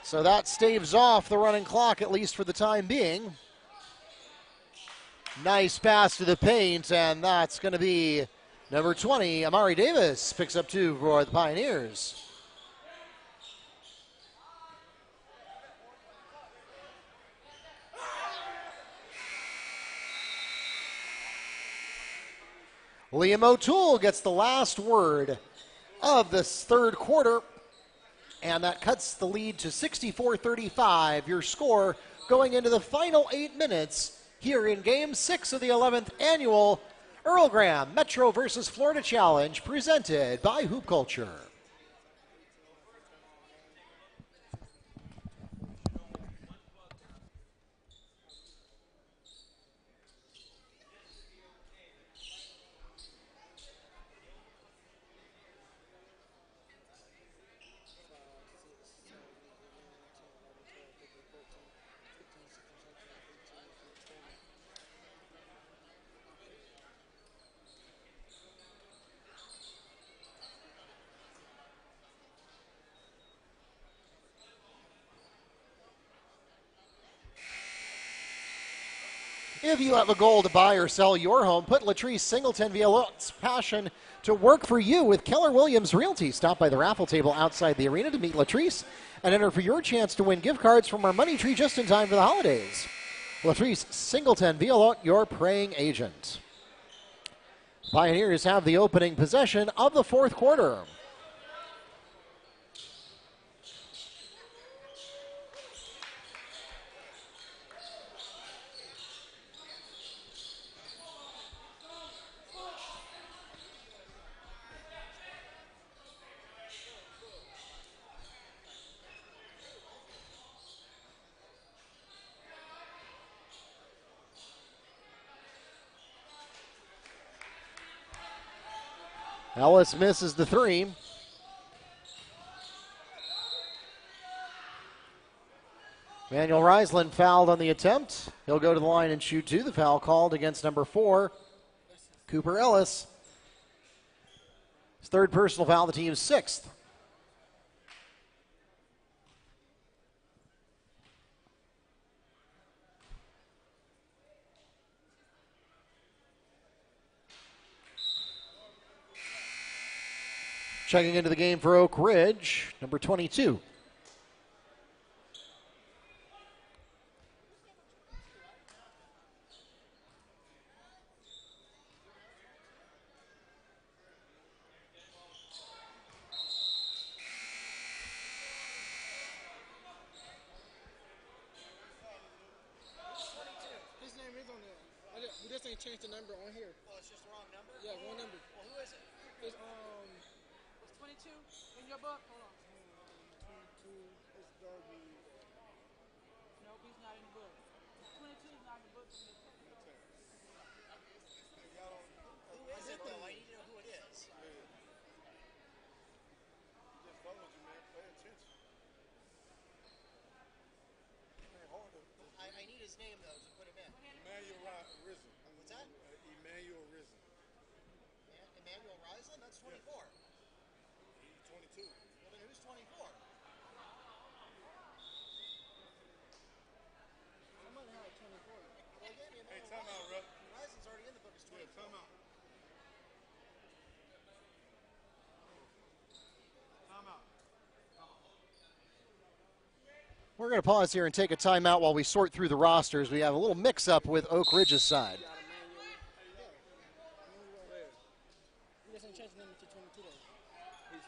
So that staves off the running clock, at least for the time being. Nice pass to the paint, and that's going to be number 20, Amari Davis, picks up 2 for the Pioneers. Liam O'Toole gets the last word of this third quarter, and that cuts the lead to 64-35. Your score going into the final 8 minutes here in Game 6 of the 11th Annual Earl Graham Metro versus Florida Challenge, presented by Hoopculture. If you have a goal to buy or sell your home, put Latrice Singleton Violette's passion to work for you with Keller Williams Realty. Stop by the raffle table outside the arena to meet Latrice and enter for your chance to win gift cards from our Money Tree just in time for the holidays. Latrice Singleton Violette, your praying agent. Pioneers have the opening possession of the fourth quarter. Ellis misses the 3. Manuel Reisland fouled on the attempt. He'll go to the line and shoot 2. The foul called against number 4, Cooper Ellis. His third personal foul, the team's 6th. Checking into the game for Oak Ridge, number 22. His name is on there. We just ain't changed the number on here. Well, it's just the wrong number? Yeah, one number. Well, who is it? It's, It's 22 in your book? Hold on. 22. It's Darby. Nope, he's not in the book. 22 is not in the book. Who is it, though? I need to know who it is. Just followed you, man. Pay attention. I need his name, though, to put him in. Emmanuel Risen. Emmanuel Riesland? That's 24. He's 22. Well, then who's 24? Somebody had 24. They gave me Hey, Emmanuel timeout, Riesland. ref. Riesland's already in the book as 24. Yeah, timeout. Timeout. We're going to pause here and take a timeout while we sort through the rosters. We have a little mix-up with Oak Ridge's side. You got Emmanuel. He doesn't change the number to 22 though. He's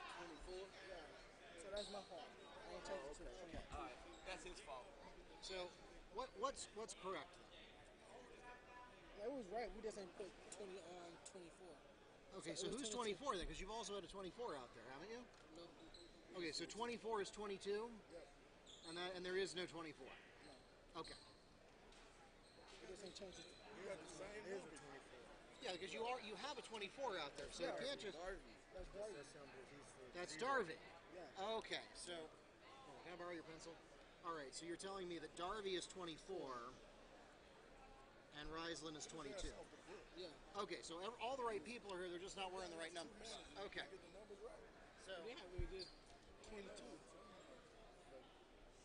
24. Yeah. So that's my fault. I ain't changed it to 22. All right, that's his fault. So what's correct? Yeah, it was right. We just ain't put 24. Okay, So so it was who's 24 then? Because you've also had a 24 out there, haven't you? No. Okay, so 24 is 22, and there is no 24. Okay. We just ain't changed it. You got the same number. Yeah, because you have a 24 out there, so you can't just. That's Darby. That's Darby. Yeah. Okay, so can I borrow your pencil? All right, so you're telling me that Darby is 24 and Riesland is 22. Yeah. Okay, so all the right people are here. They're just not wearing the right numbers. Okay. So We have really good 22.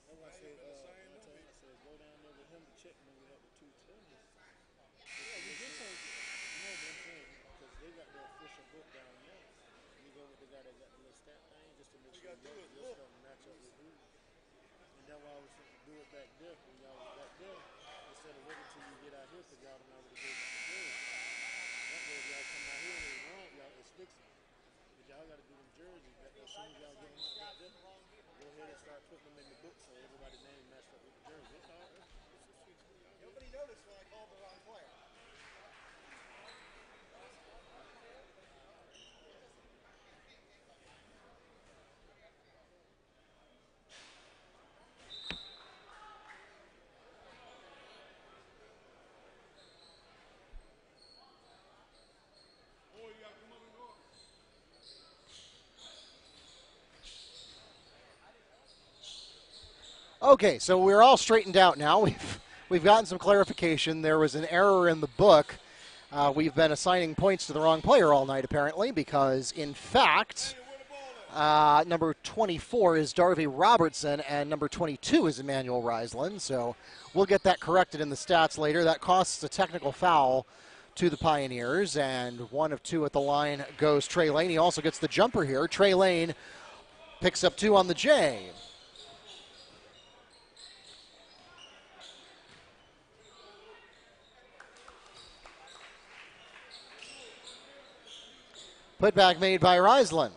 That's why I said, I said, go down there with him to check when we have the 210. Yeah, we did change it. No, but I'm saying, because they got the official book down there. You go with the guy that got the little stat thing just to make sure your stuff match up with who. And that's why I was trying to do it back there when y'all was back there. Instead of waiting till you get out here because y'all done already gave us the jersey. That way if y'all come out here and it's wrong, y'all, it's fixing. But y'all got to do them jerseys. As soon as y'all get them out back there, go ahead and start putting them in the book so everybody's name matched up with the jersey. It's all right. nobody noticed when I called the wrong player. Oh, you got to come up and go. Okay, so we're all straightened out now. We've gotten some clarification. There was an error in the book. We've been assigning points to the wrong player all night, apparently, because, in fact, number 24 is Darby Robertson, and number 22 is Emmanuel Riesland. So we'll get that corrected in the stats later. That costs a technical foul to the Pioneers, and 1 of 2 at the line goes Trey Lane. He also gets the jumper here. Trey Lane picks up 2 on the J. Putback made by Riesland.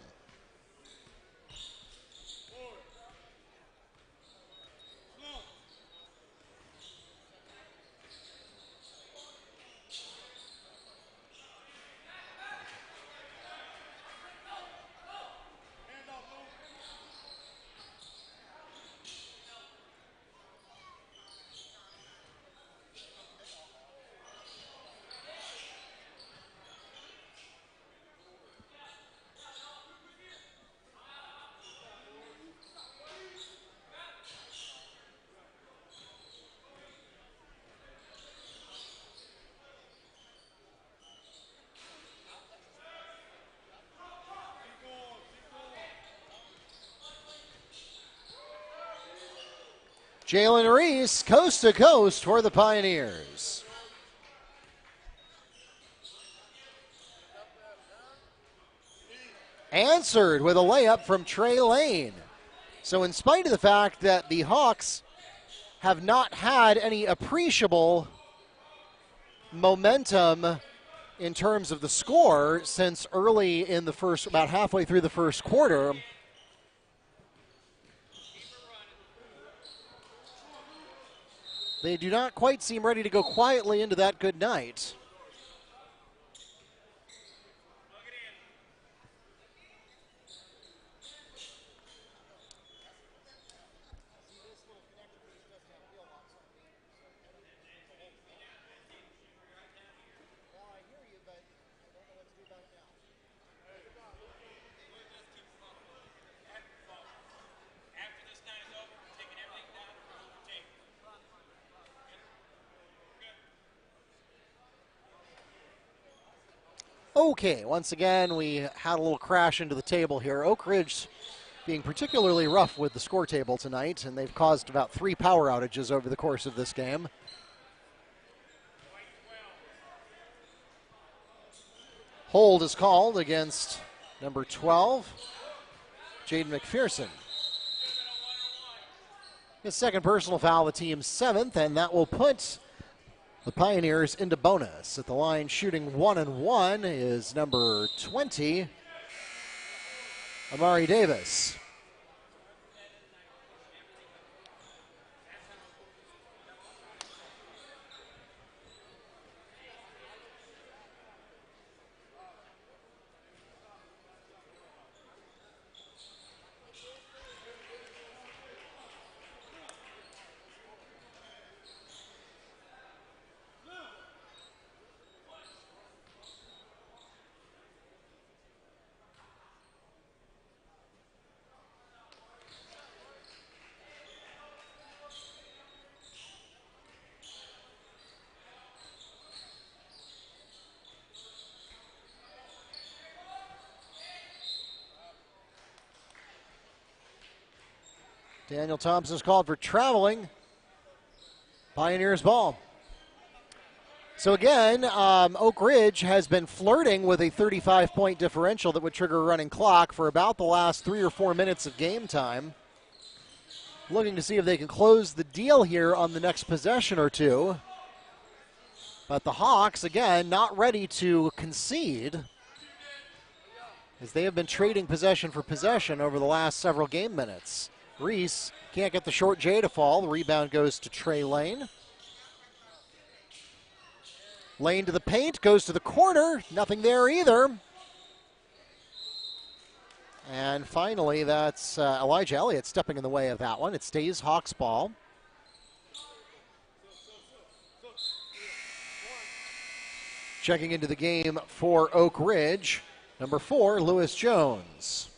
Jalen Reese, coast to coast for the Pioneers. Answered with a layup from Trey Lane. So in spite of the fact that the Hawks have not had any appreciable momentum in terms of the score since early in the first, about halfway through the first quarter, they do not quite seem ready to go quietly into that good night. After this night is over, we're taking everything down to the table. Okay, once again, we had a little crash into the table here. Oak Ridge being particularly rough with the score table tonight, and they've caused about 3 power outages over the course of this game. Hold is called against number 12, Jaden McPherson. His second personal foul, the team's 7th, and that will put the Pioneers into bonus. At the line shooting 1-1 is number 20, Amari Davis. Daniel Thompson's called for traveling. Pioneers ball. So again, Oak Ridge has been flirting with a 35-point differential that would trigger a running clock for about the last 3 or 4 minutes of game time. Looking to see if they can close the deal here on the next possession or two. But the Hawks, again, not ready to concede, as they have been trading possession for possession over the last several game minutes. Reese can't get the short J to fall. The rebound goes to Trey Lane. Lane to the paint, goes to the corner. Nothing there either. And finally, that's Elijah Elliott stepping in the way of that one. It stays Hawks ball. Checking into the game for Oak Ridge, number 4, Lewis Jones.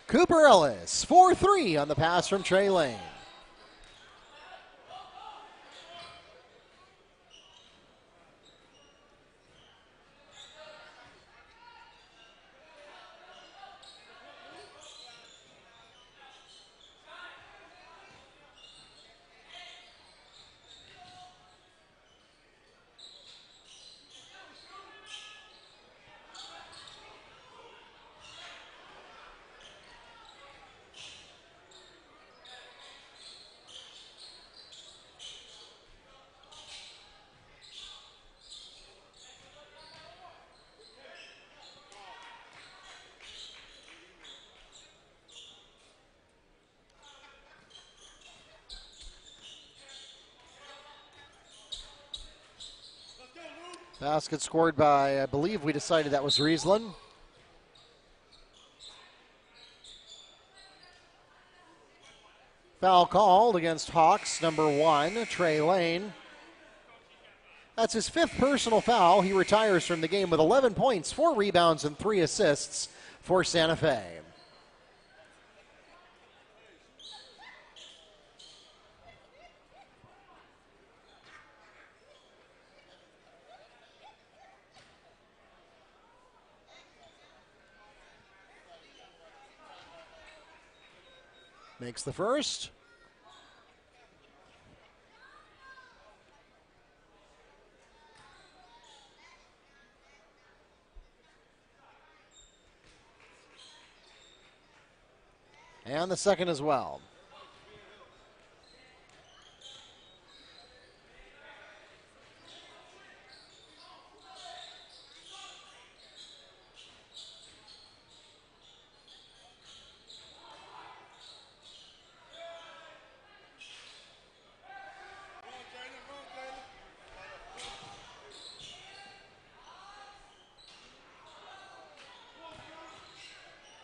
Cooper Ellis, 4-3 on the pass from Trey Lane. Basket scored by, I believe we decided that was Riesland. Foul called against Hawks, number 1, Trey Lane. That's his 5th personal foul. He retires from the game with 11 points, 4 rebounds, and 3 assists for Santa Fe. Makes the first. And the second as well.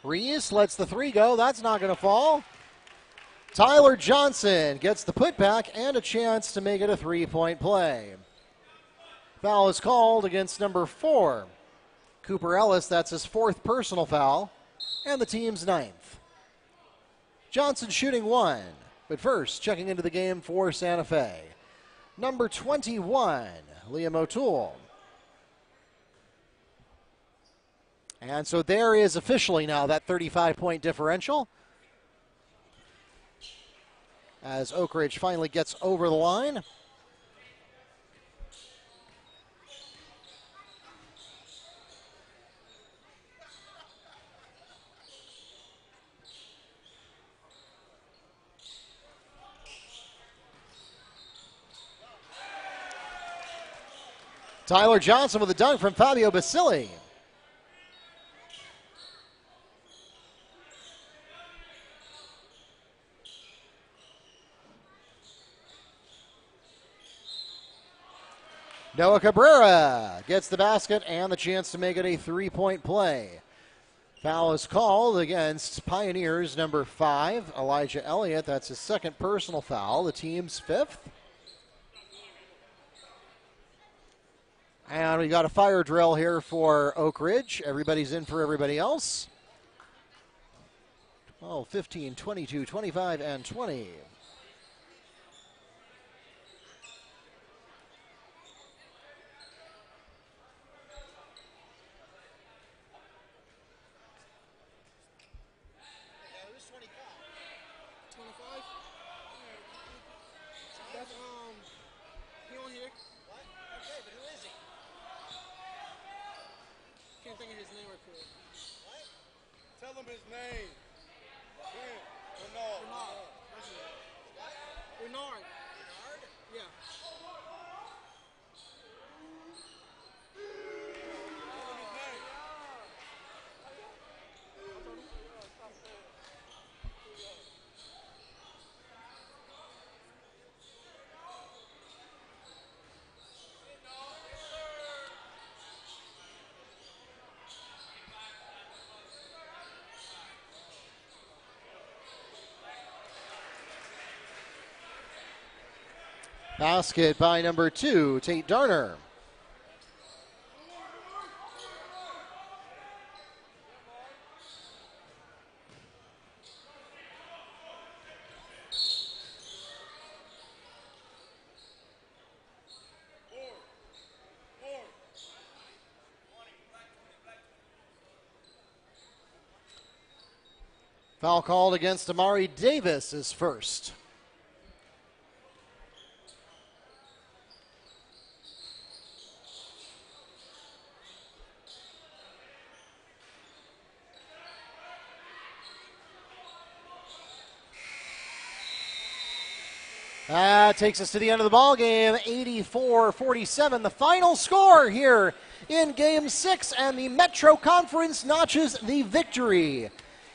Reese lets the 3 go. That's not going to fall. Tyler Johnson gets the putback and a chance to make it a 3-point play. Foul is called against number 4, Cooper Ellis. That's his 4th personal foul. and the team's 9th. Johnson shooting 1, but first checking into the game for Santa Fe. Number 21, Liam O'Toole. And so there is officially now that 35-point differential as Oak Ridge finally gets over the line. Tyler Johnson with a dunk from Fabio Basili. Noah Cabrera gets the basket and the chance to make it a 3-point play. Foul is called against Pioneers number 5, Elijah Elliott. That's his second personal foul, the team's 5th. And we got a fire drill here for Oak Ridge. Everybody's in for everybody else. 12, 15, 22, 25, and 20. Tell him his name. Bernard. Bernard. Yeah. Basket by number 2, Tate Darner. Foul called against Amari Davis is first. That takes us to the end of the ball game, 84-47. The final score here in Game 6, and the Metro Conference notches the victory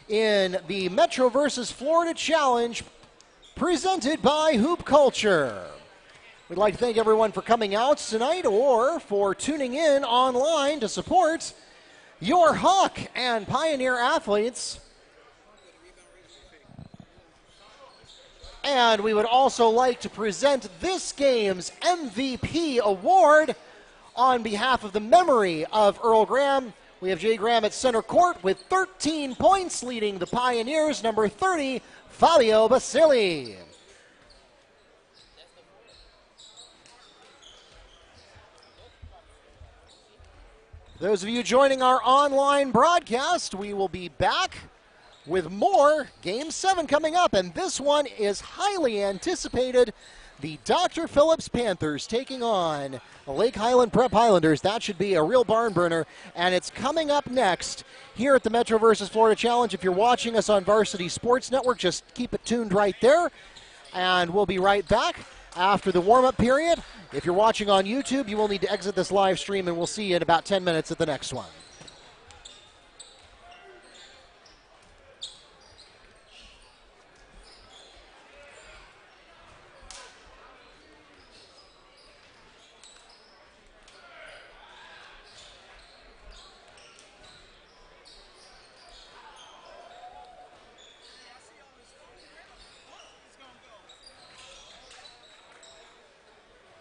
in the Metro versus Florida Challenge presented by Hoop Culture. We'd like to thank everyone for coming out tonight or for tuning in online to support your Hawk and Pioneer athletes. And we would also like to present this game's MVP award on behalf of the memory of Earl Graham. We have Jay Graham at center court with 13 points, leading the Pioneers, number 30, Fabio Basili. Those of you joining our online broadcast, we will be back with more. Game 7 coming up, and this one is highly anticipated. The Dr. Phillips Panthers taking on the Lake Highland Prep Highlanders. That should be a real barn burner, and it's coming up next here at the Metro versus Florida Challenge. If you're watching us on Varsity Sports Network, just keep it tuned right there, and we'll be right back after the warm-up period. If you're watching on YouTube, you will need to exit this live stream, and we'll see you in about 10 minutes at the next one.